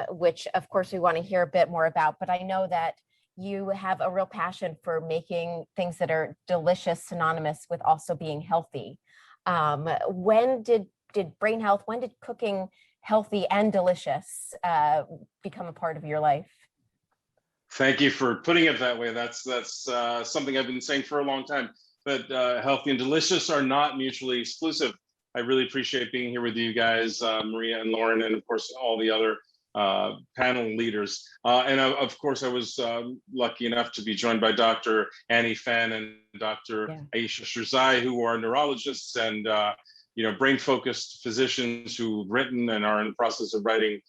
which of course we want to hear a bit more about, but I know that you have a real passion for making things that are delicious synonymous with also being healthy. When did brain health, when did cooking healthy and delicious become a part of your life? Thank you for putting it that way. That's something I've been saying for a long time, that healthy and delicious are not mutually exclusive. I really appreciate being here with you guys, Maria and Lauren, and of course, all the other panel leaders. And of course, I was lucky enough to be joined by Dr. Annie Fenn and Dr. Aisha Shirzai, who are neurologists and brain-focused physicians who've written and are in the process of writing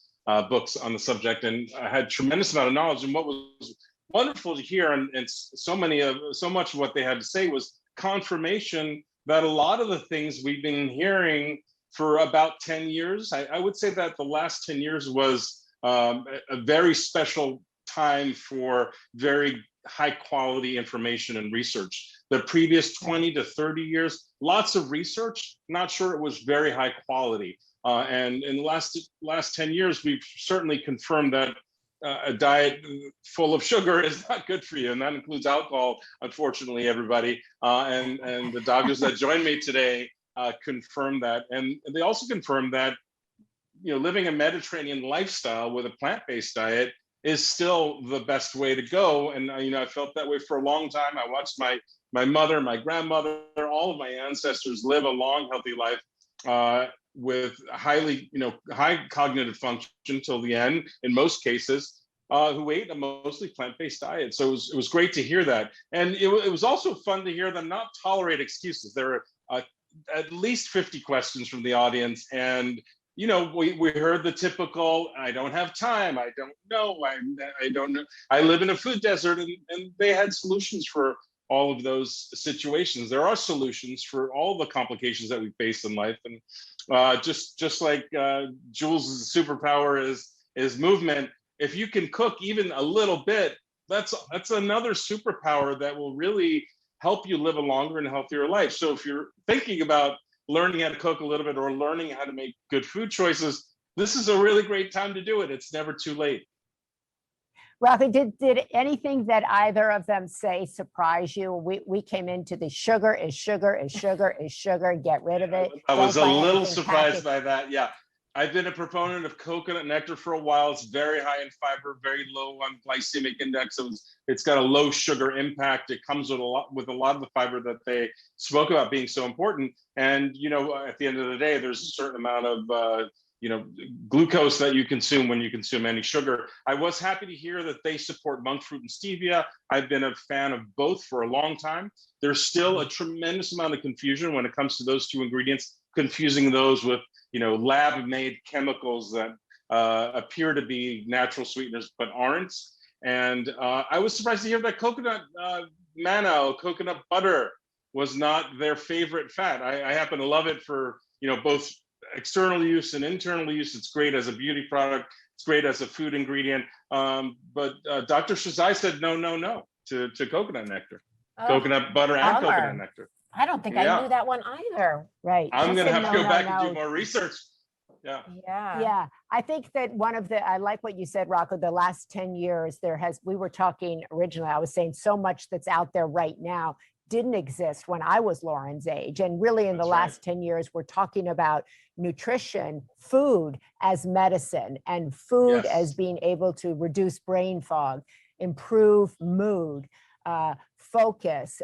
books on the subject. And I had tremendous amount of knowledge. And what was wonderful to hear, and so much of what they had to say was confirmation that a lot of the things we've been hearing for about 10 years, I would say that the last 10 years was a very special time for very high quality information and research. The previous 20 to 30 years, lots of research, not sure it was very high quality. And in the last 10 years, we've certainly confirmed that a diet full of sugar is not good for you, and that includes alcohol, unfortunately, everybody. And the doctors that joined me today confirmed that, and they also confirmed that living a Mediterranean lifestyle with a plant-based diet is still the best way to go. And I felt that way for a long time. I watched my mother, my grandmother, all of my ancestors live a long, healthy life. with highly, high cognitive function till the end in most cases, who ate a mostly plant-based diet. So it was great to hear that. And it was also fun to hear them not tolerate excuses. There were at least 50 questions from the audience. And, we heard the typical, I don't have time, I don't know, I don't know. I live in a food desert, and they had solutions for all of those situations. There are solutions for all the complications that we face in life. And just like Jules' superpower is movement, if you can cook even a little bit, that's another superpower that will really help you live a longer and healthier life. So if you're thinking about learning how to cook a little bit or learning how to make good food choices, this is a really great time to do it. It's never too late. Rafi, did anything that either of them say surprise you? We came into the sugar is sugar is sugar is sugar, get rid of it. I was a Don't buy little anything surprised packaged. by that. Yeah. I've been a proponent of coconut nectar for a while. It's very high in fiber, very low on glycemic index. It's got a low sugar impact. It comes with a lot of the fiber that they spoke about being so important. And, at the end of the day, there's a certain amount of, glucose that you consume when you consume any sugar. I was happy to hear that they support monk fruit and stevia. I've been a fan of both for a long time. There's still a tremendous amount of confusion when it comes to those two ingredients, confusing those with lab-made chemicals that appear to be natural sweeteners but aren't. And I was surprised to hear that coconut manna, coconut butter, was not their favorite fat. I happen to love it for both external use and internal use. It's great as a beauty product. It's great as a food ingredient. But Dr. Shazai said no to coconut nectar, coconut butter and coconut nectar. I don't think I knew that one either. Right. I'm going to have to go back and do more research. Yeah. Yeah. I think that I like what you said, Rocco, the last 10 years, we were talking originally, I was saying so much that's out there right now didn't exist when I was Lauren's age. And really in the last 10 years, we're talking about nutrition, food as medicine, and food as being able to reduce brain fog, improve mood, focus,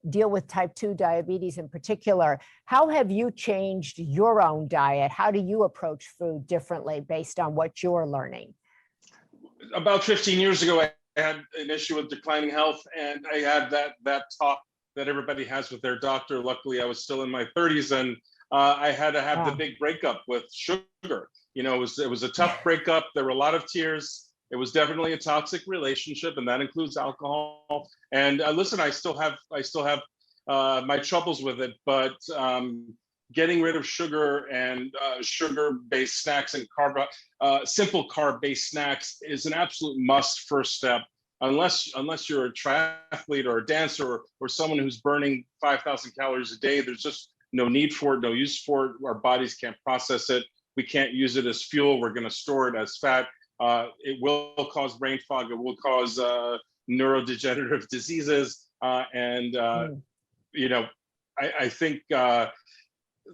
deal with type 2 diabetes in particular. How have you changed your own diet? How do you approach food differently based on what you're learning? About 15 years ago, I had an issue with declining health, and I had that talk that everybody has with their doctor. Luckily, I was still in my 30s, and I had to have the big breakup with sugar. It was a tough breakup. There were a lot of tears. It was definitely a toxic relationship, and that includes alcohol. And listen, I still have my troubles with it, but getting rid of sugar and sugar-based snacks and simple carb-based snacks is an absolute must first step. Unless you're a triathlete or a dancer or someone who's burning 5,000 calories a day, there's just no need for it, no use for it. Our bodies can't process it. We can't use it as fuel. We're going to store it as fat. It will cause brain fog. It will cause neurodegenerative diseases. I think,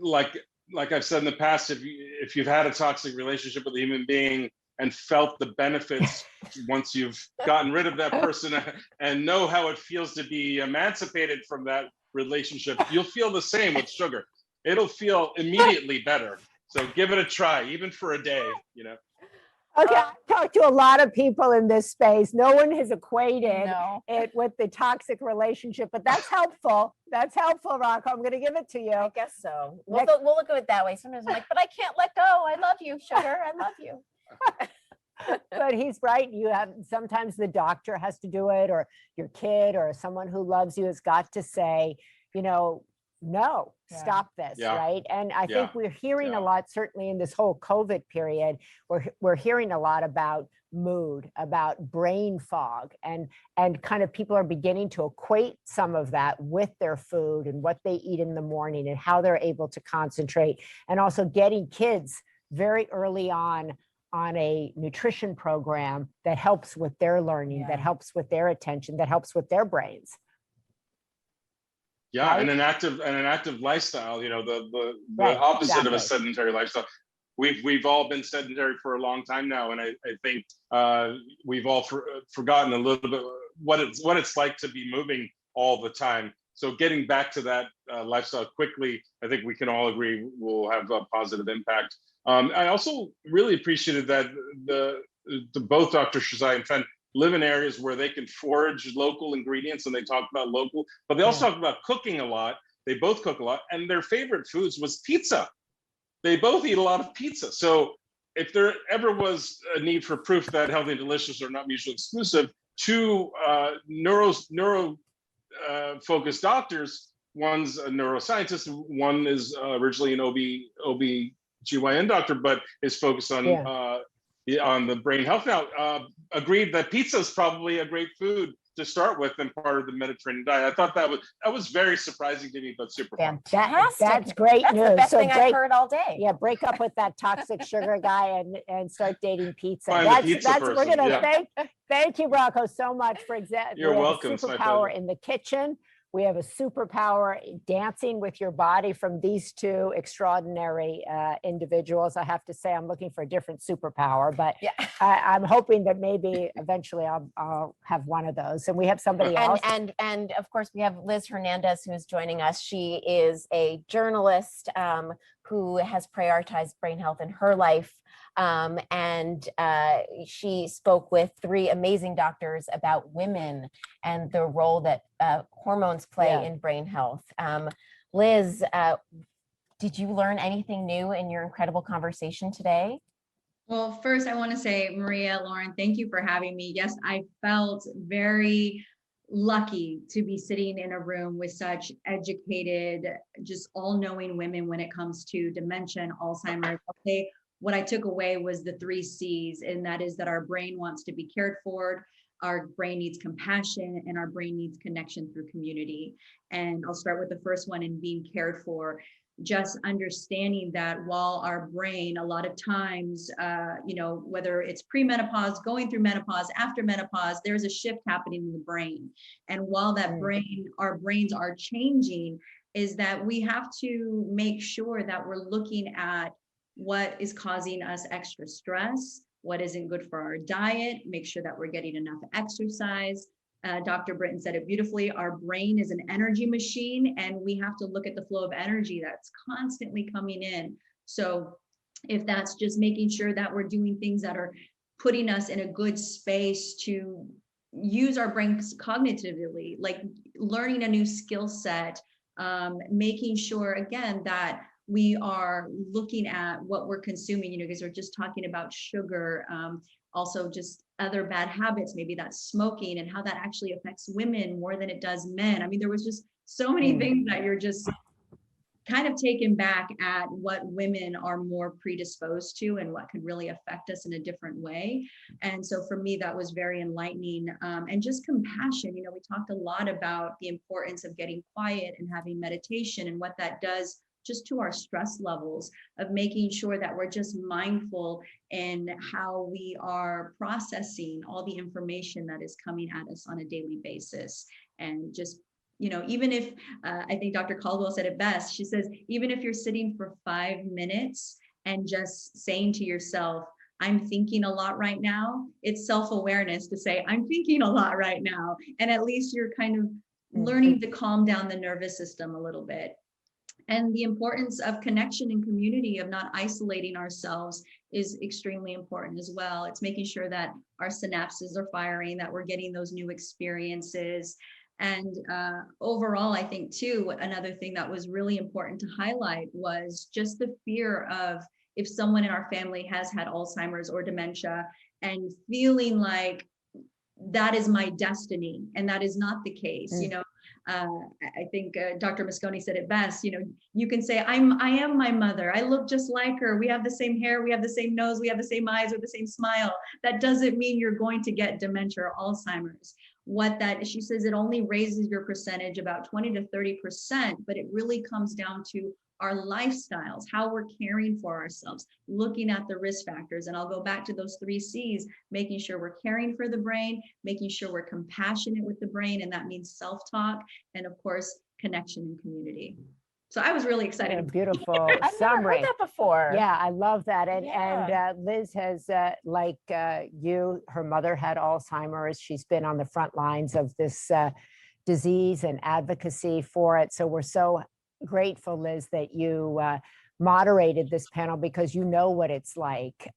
like I've said in the past, if you've had a toxic relationship with a human being and felt the benefits once you've gotten rid of that person and know how it feels to be emancipated from that relationship, you'll feel the same with sugar. It'll feel immediately better. So give it a try, even for a day, Okay, I've talked to a lot of people in this space. No one has equated it with the toxic relationship, but that's helpful. That's helpful, Rocco. I'm going to give it to you. I guess so. We'll look at it that way. Sometimes I'm like, but I can't let go. I love you, sugar. I love you. But he's right. Sometimes the doctor has to do it, or your kid or someone who loves you has got to say, no, stop this, right? And I think we're hearing a lot, certainly in this whole COVID period, we're hearing a lot about mood, about brain fog, and kind of people are beginning to equate some of that with their food and what they eat in the morning and how they're able to concentrate, and also getting kids very early on a nutrition program that helps with their learning, that helps with their attention, that helps with their brains. Yeah, right? and an active lifestyle. The opposite of a sedentary lifestyle. We've all been sedentary for a long time now, and I think we've all forgotten a little bit what it's like to be moving all the time. So getting back to that lifestyle quickly, I think we can all agree will have a positive impact. I also really appreciated that both Dr. Shazai and Fen live in areas where they can forage local ingredients, and they talk about local, but they also talk about cooking a lot. They both cook a lot, and their favorite foods was pizza. They both eat a lot of pizza. So if there ever was a need for proof that healthy and delicious are not mutually exclusive, two neuro focused doctors, one's a neuroscientist, one is originally an OB/GYN doctor, but is focused on the brain health now, agreed that pizza is probably a great food to start with and part of the Mediterranean diet. I thought that was very surprising to me, but super fun. That's great news. The best thing I've heard all day. Yeah, break up with that toxic sugar guy and start dating pizza. Find the pizza We're person, gonna thank you, Rocco, so much for You're welcome. It's my superpower pleasure. in the kitchen. We have a superpower dancing with your body from these two extraordinary individuals. I have to say, I'm looking for a different superpower, but I'm hoping that maybe eventually I'll have one of those. And we have somebody else. And of course, we have Liz Hernandez, who's joining us. She is a journalist who has prioritized brain health in her life. And she spoke with 3 amazing doctors about women and the role that hormones play in brain health. Liz, did you learn anything new in your incredible conversation today? Well, first I want to say, Maria, Lauren, thank you for having me. Yes, I felt very lucky to be sitting in a room with such educated, just all-knowing women when it comes to dementia and Alzheimer's. Okay. What I took away was the 3 C's, and that is that our brain wants to be cared for, our brain needs compassion, and our brain needs connection through community. And I'll start with the first one, in being cared for. Just understanding that while our brain, a lot of times, whether it's pre-menopause, going through menopause, after menopause, there's a shift happening in the brain. And while that our brains are changing, is that we have to make sure that we're looking at what is causing us extra stress, what isn't good for our diet, make sure that we're getting enough exercise. Dr. Britton said it beautifully, our brain is an energy machine, and we have to look at the flow of energy that's constantly coming in. So if that's just making sure that we're doing things that are putting us in a good space to use our brains cognitively, like learning a new skill set, making sure, again, that we are looking at what we're consuming, because we're just talking about sugar, also just other bad habits, maybe that's smoking, and how that actually affects women more than it does men. I mean, there was just so many things that you're just kind of taken back at what women are more predisposed to and what could really affect us in a different way. And so for me, that was very enlightening. And just compassion, we talked a lot about the importance of getting quiet and having meditation and what that does just to our stress levels, of making sure that we're just mindful in how we are processing all the information that is coming at us on a daily basis. And just, even if, I think Dr. Caldwell said it best, she says, even if you're sitting for 5 minutes and just saying to yourself, I'm thinking a lot right now, it's self-awareness to say, I'm thinking a lot right now. And at least you're kind of learning to calm down the nervous system a little bit. And the importance of connection and community, of not isolating ourselves, is extremely important as well. It's making sure that our synapses are firing, that we're getting those new experiences. And overall, I think too, another thing that was really important to highlight was just the fear of, if someone in our family has had Alzheimer's or dementia, and feeling like that is my destiny, and that is not the case. I think Dr. Mosconi said it best. You can say, I am my mother. I look just like her. We have the same hair. We have the same nose. We have the same eyes, or the same smile. That doesn't mean you're going to get dementia or Alzheimer's. She says, it only raises your percentage about 20 to 30%, but it really comes down to our lifestyles, how we're caring for ourselves, looking at the risk factors. And I'll go back to those 3 C's, making sure we're caring for the brain, making sure we're compassionate with the brain, and that means self-talk, and of course, connection and community. So I was really excited. A beautiful I've summary. never heard that before. Yeah, I love that. And Liz has, like you, her mother had Alzheimer's. She's been on the front lines of this disease and advocacy for it. So we're so grateful, Liz, that you moderated this panel, because you know what it's like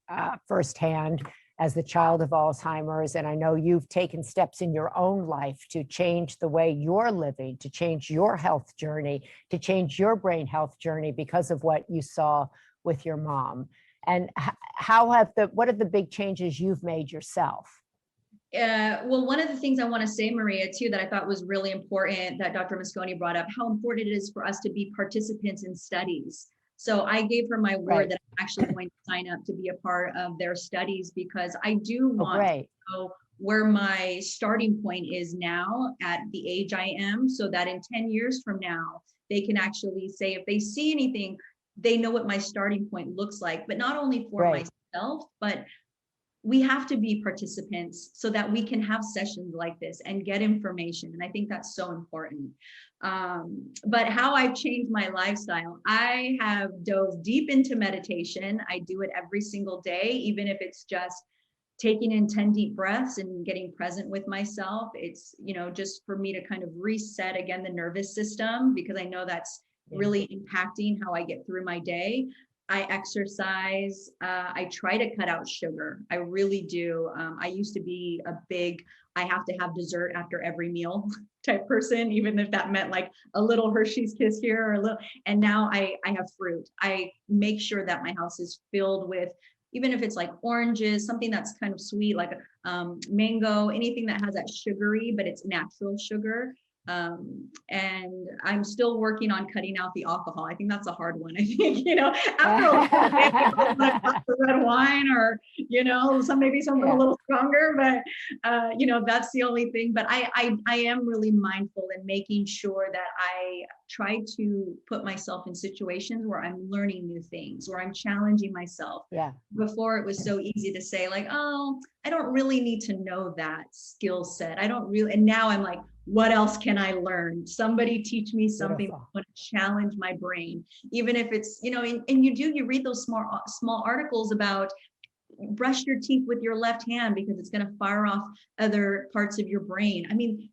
firsthand as the child of Alzheimer's. And I know you've taken steps in your own life to change the way you're living, to change your health journey, to change your brain health journey because of what you saw with your mom. And what are the big changes you've made yourself? Well, one of the things I want to say, Maria, too, that I thought was really important that Dr. Mosconi brought up, how important it is for us to be participants in studies. So I gave her my word that I'm actually going to sign up to be a part of their studies, because I do want to know where my starting point is now at the age I am, so that in 10 years from now, they can actually say, if they see anything, they know what my starting point looks like, but not only for myself, but we have to be participants so that we can have sessions like this and get information. And I think that's so important. But how I've changed my lifestyle, I have dove deep into meditation. I do it every single day, even if it's just taking in 10 deep breaths and getting present with myself. It's, just for me to kind of reset again the nervous system, because I know that's really impacting how I get through my day. I exercise. I try to cut out sugar. I really do. I used to be a big, I have to have dessert after every meal type person, even if that meant like a little Hershey's Kiss here or a little, and now I have fruit. I make sure that my house is filled with, even if it's like oranges, something that's kind of sweet, like mango, anything that has that sugary, but it's natural sugar. And I'm still working on cutting out the alcohol. I think that's a hard one. I think, after a red wine or, maybe something a little stronger, but, that's the only thing. But I am really mindful in making sure that I try to put myself in situations where I'm learning new things, where I'm challenging myself. Yeah. Before it was so easy to say like, oh, I don't really need to know that skill set. I don't really, and now I'm like, what else can I learn? Somebody teach me something that's going to challenge my brain, even if it's, and you read those small articles about brush your teeth with your left hand because it's going to fire off other parts of your brain. I mean,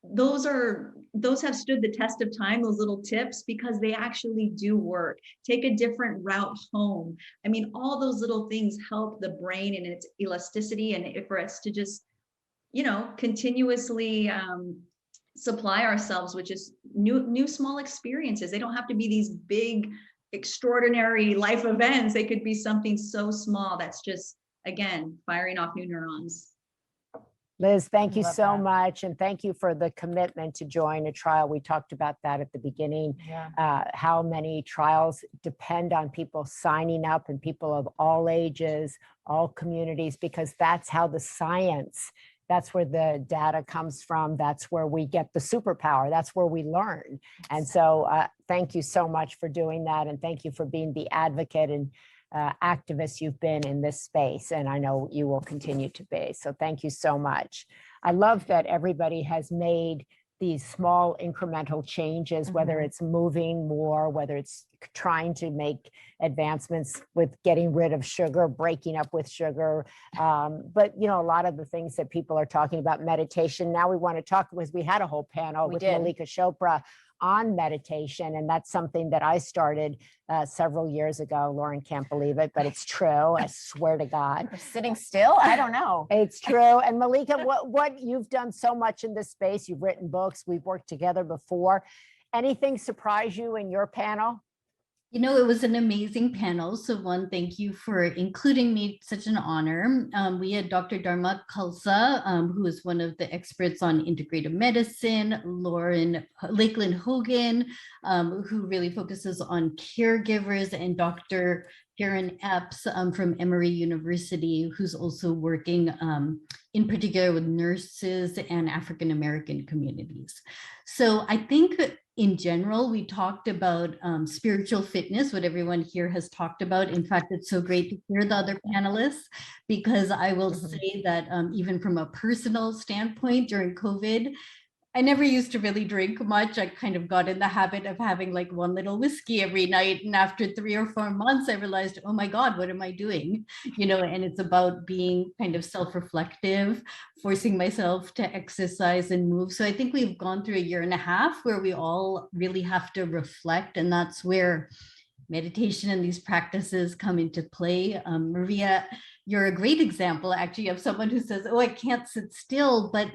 those have stood the test of time, those little tips, because they actually do work. Take a different route home. I mean, all those little things help the brain and its elasticity, and for us to just, continuously supply ourselves with just new small experiences. They don't have to be these big, extraordinary life events. They could be something so small that's just, again, firing off new neurons. Liz, thank you so much. And thank you for the commitment to join a trial. We talked about that at the beginning, how many trials depend on people signing up, and people of all ages, all communities, because that's how the science, that's where the data comes from. That's where we get the superpower. That's where we learn. And so thank you so much for doing that. And thank you for being the advocate and activist you've been in this space. And I know you will continue to be. So thank you so much. I love that everybody has made these small incremental changes, whether it's moving more, whether it's trying to make advancements with getting rid of sugar, breaking up with sugar. But, a lot of the things that people are talking about, meditation. Now we want to talk, because we had a whole panel with Malika Chopra on meditation. And that's something that I started several years ago. Lauren can't believe it, but it's true. I swear to God. Sitting still? I don't know. It's true. And Malika, what you've done so much in this space, you've written books, we've worked together before. Anything surprise you in your panel? It was an amazing panel. So one, thank you for including me. Such an honor. We had Dr. Dharma Khalsa, who is one of the experts on integrative medicine, Lakeland Hogan, who really focuses on caregivers, and Dr. Karen Epps from Emory University, who's also working in particular with nurses and African-American communities. So I think in general, we talked about spiritual fitness, what everyone here has talked about. In fact, it's so great to hear the other panelists, because I will say that even from a personal standpoint during COVID, I never used to really drink much. I kind of got in the habit of having like one little whiskey every night. And after 3 or 4 months, I realized, oh my God, what am I doing? And it's about being kind of self-reflective, forcing myself to exercise and move. So I think we've gone through a 1.5 years where we all really have to reflect. And that's where meditation and these practices come into play. Maria, you're a great example actually of someone who says, oh, I can't sit still, but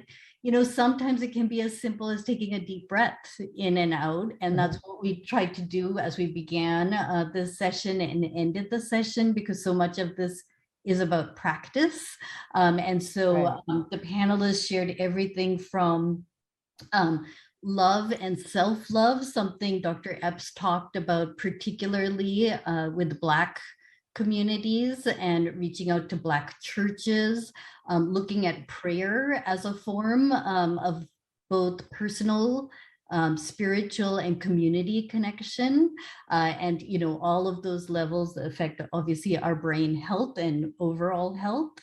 sometimes it can be as simple as taking a deep breath in and out. And that's what we tried to do as we began this session and ended the session, because so much of this is about practice. And so the panelists shared everything from love and self-love, something Dr. Epps talked about particularly with Black communities and reaching out to Black churches, looking at prayer as a form of both personal, spiritual, and community connection. And, all of those levels affect obviously our brain health and overall health.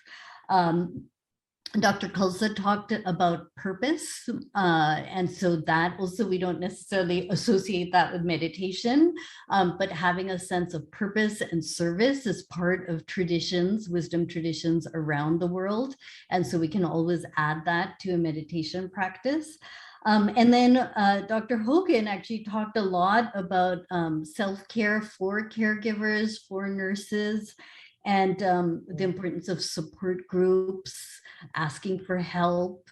Dr. Khalsa talked about purpose. And so that also, we don't necessarily associate that with meditation, but having a sense of purpose and service is part of traditions, wisdom traditions around the world. And so we can always add that to a meditation practice. And then Dr. Hogan actually talked a lot about self-care for caregivers, for nurses, and the importance of support groups, asking for help.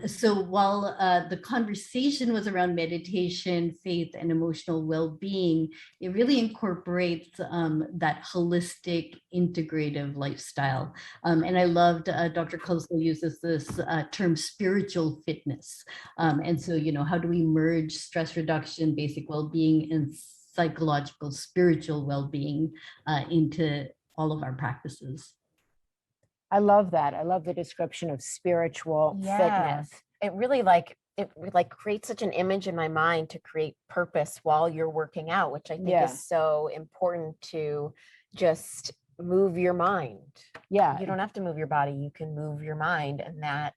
So while the conversation was around meditation, faith, and emotional well-being, it really incorporates that holistic, integrative lifestyle. And I loved Dr. Khalsa uses this term spiritual fitness. And so, how do we merge stress reduction, basic well-being, and psychological, spiritual well-being into all of our practices? I love that. I love the description of spiritual fitness. It really creates such an image in my mind to create purpose while you're working out, which I think is so important to just move your mind. Yeah. You don't have to move your body. You can move your mind, and that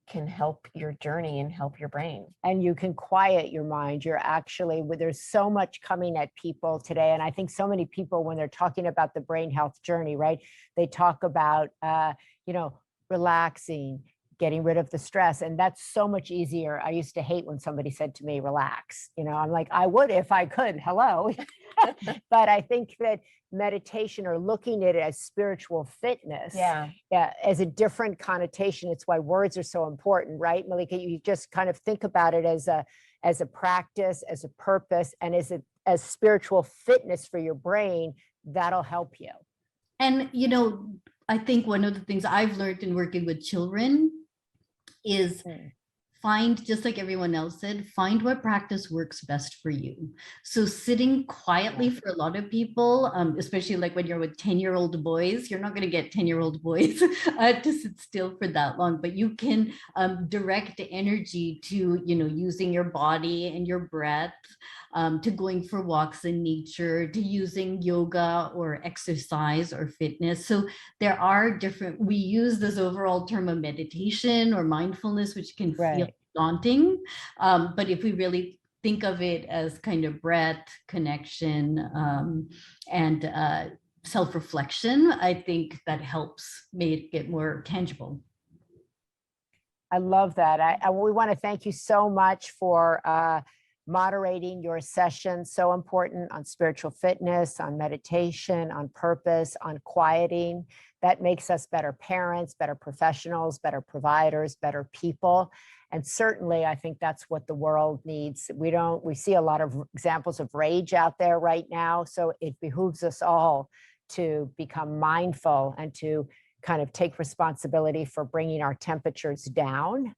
can help your journey and help your brain. And you can quiet your mind. There's so much coming at people today. And I think so many people, when they're talking about the brain health journey, right, they talk about, relaxing, getting rid of the stress. And that's so much easier. I used to hate when somebody said to me, relax. I'm like, I would if I could. Hello. But I think that meditation, or looking at it as spiritual fitness, as a different connotation. It's why words are so important, right, Malika? You just kind of think about it as a practice, as a purpose, and as spiritual fitness for your brain. That'll help you. And I think one of the things I've learned in working with children is find, just like everyone else said, find what practice works best for you. So sitting quietly for a lot of people, especially like when you're with 10-year-old boys, you're not going to get 10-year-old boys to sit still for that long, but you can direct energy to, using your body and your breath, to going for walks in nature, to using yoga or exercise or fitness. So there are we use this overall term of meditation or mindfulness, which can feel daunting. But if we really think of it as kind of breath, connection, and self-reflection, I think that helps make it more tangible. I love that. We want to thank you so much for moderating your session. So important on spiritual fitness, on meditation, on purpose, on quieting. That makes us better parents, better professionals, better providers, better people. And certainly, I think that's what the world needs. We see a lot of examples of rage out there right now. So it behooves us all to become mindful and to kind of take responsibility for bringing our temperatures down,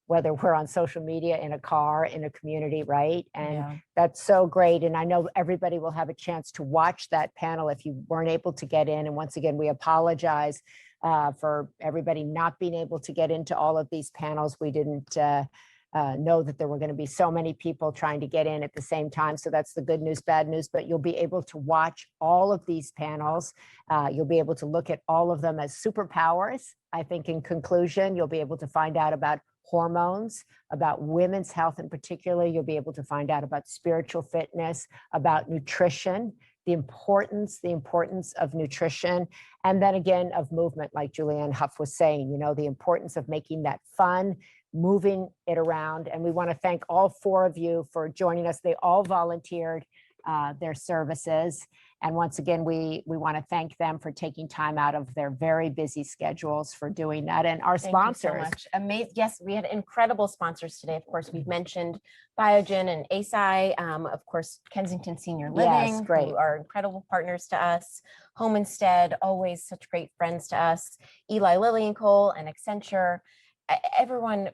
whether we're on social media, in a car, in a community, right? And that's so great. And I know everybody will have a chance to watch that panel if you weren't able to get in. And once again, we apologize for everybody not being able to get into all of these panels. We didn't know that there were going to be so many people trying to get in at the same time. So that's the good news, bad news, but you'll be able to watch all of these panels. You'll be able to look at all of them as superpowers. I think in conclusion, you'll be able to find out about hormones, about women's health in particular. You'll be able to find out about spiritual fitness, about nutrition, the importance of nutrition, and then again of movement, like Julianne Hough was saying, you know, the importance of making that fun, moving it around. And we want to thank all 4 of you for joining us. They all volunteered their services. And once again, we want to thank them for taking time out of their very busy schedules for doing that. And our sponsors. Thank you so much. Amazing. Yes, we had incredible sponsors today. Of course, we've mentioned Biogen and ASI, of course, Kensington Senior Living, Yes, great. who are incredible partners to us. Home Instead, always such great friends to us. Eli Lilly and Cole and Accenture. Everyone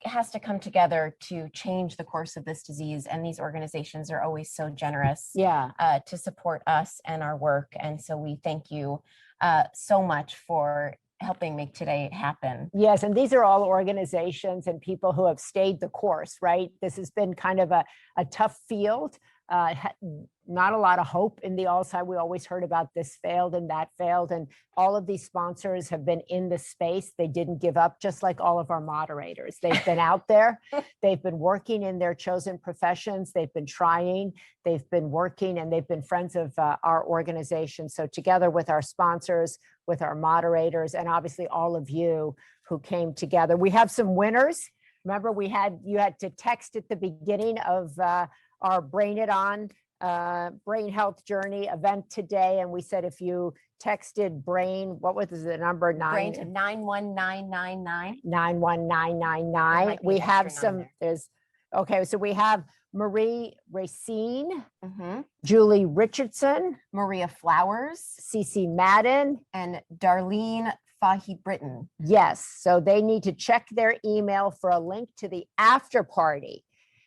has to come together to change the course of this disease. And these organizations are always so generous to support us and our work. And so we thank you so much for helping make today happen. Yes, and these are all organizations and people who have stayed the course, right? This has been kind of a tough field. Not a lot of hope in the Alzheimer's. We always heard about this failed and that failed, and all of these sponsors have been in the space. They didn't give up, just like all of our moderators. They've been out there. They've been working in their chosen professions. They've been trying. They've been working, and they've been friends of our organization. So together with our sponsors, with our moderators, and obviously all of you who came together, we have some winners. Remember, you had to text at the beginning of our Brain It On brain health journey event today. And we said, if you texted brain, what was the number? Brain to 91999. 91999. We have some, okay, so we have Marie Racine, Julie Richardson, Maria Flowers, Cece Madden, and Darlene Fahy Britton. Yes, so they need to check their email for a link to the after party.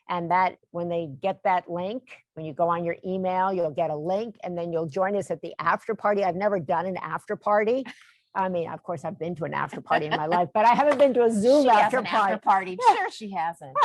And that when they get that link, when you go on your email, you'll get a link, and then you'll join us at the after party. I've never done an after party. I mean, of course, I've been to an after party in my life, but I haven't been to a Zoom after party. Sure, she hasn't.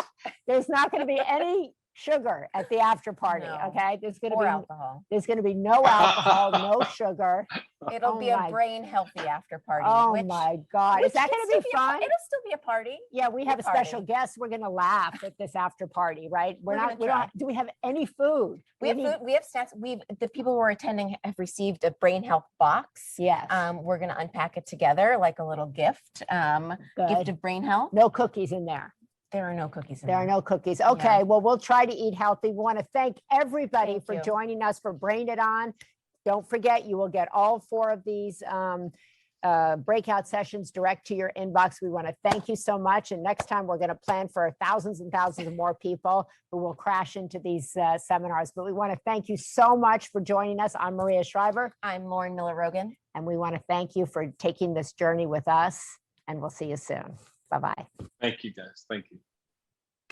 There's not going to be any sugar at the after party. No. Okay, there's going to Or be alcohol. There's going to be no alcohol, no sugar. It'll be a brain healthy after party. Oh my God. Is that going to be fun? It'll still be a party. Yeah, we have a special guest. We're going to laugh at this after party, right? We don't, do we have any food? We have food, we have snacks. The people who are attending have received a brain health box. Yes. We're going to unpack it together like a little gift. Gift of brain health. No cookies in there. There are no cookies in there. There are no cookies. Okay, well, we'll try to eat healthy. We want to thank everybody for joining us for Brain It On. Don't forget, you will get all 4 of these breakout sessions direct to your inbox. We want to thank you so much. And next time we're going to plan for thousands and thousands of more people who will crash into these seminars. But we want to thank you so much for joining us. I'm Maria Shriver. I'm Lauren Miller-Rogan. And we want to thank you for taking this journey with us. And we'll see you soon. Bye-bye. Thank you, guys. Thank you.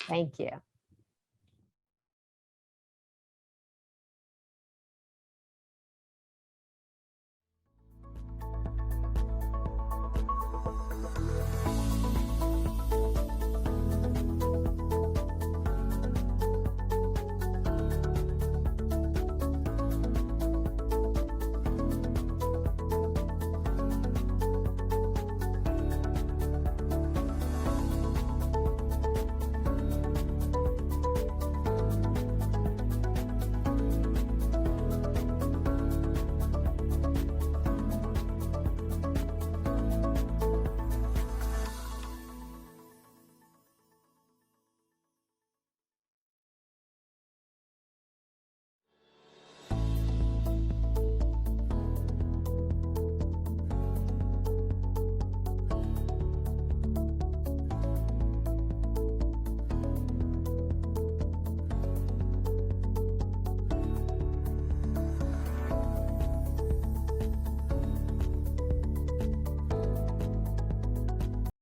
Thank you.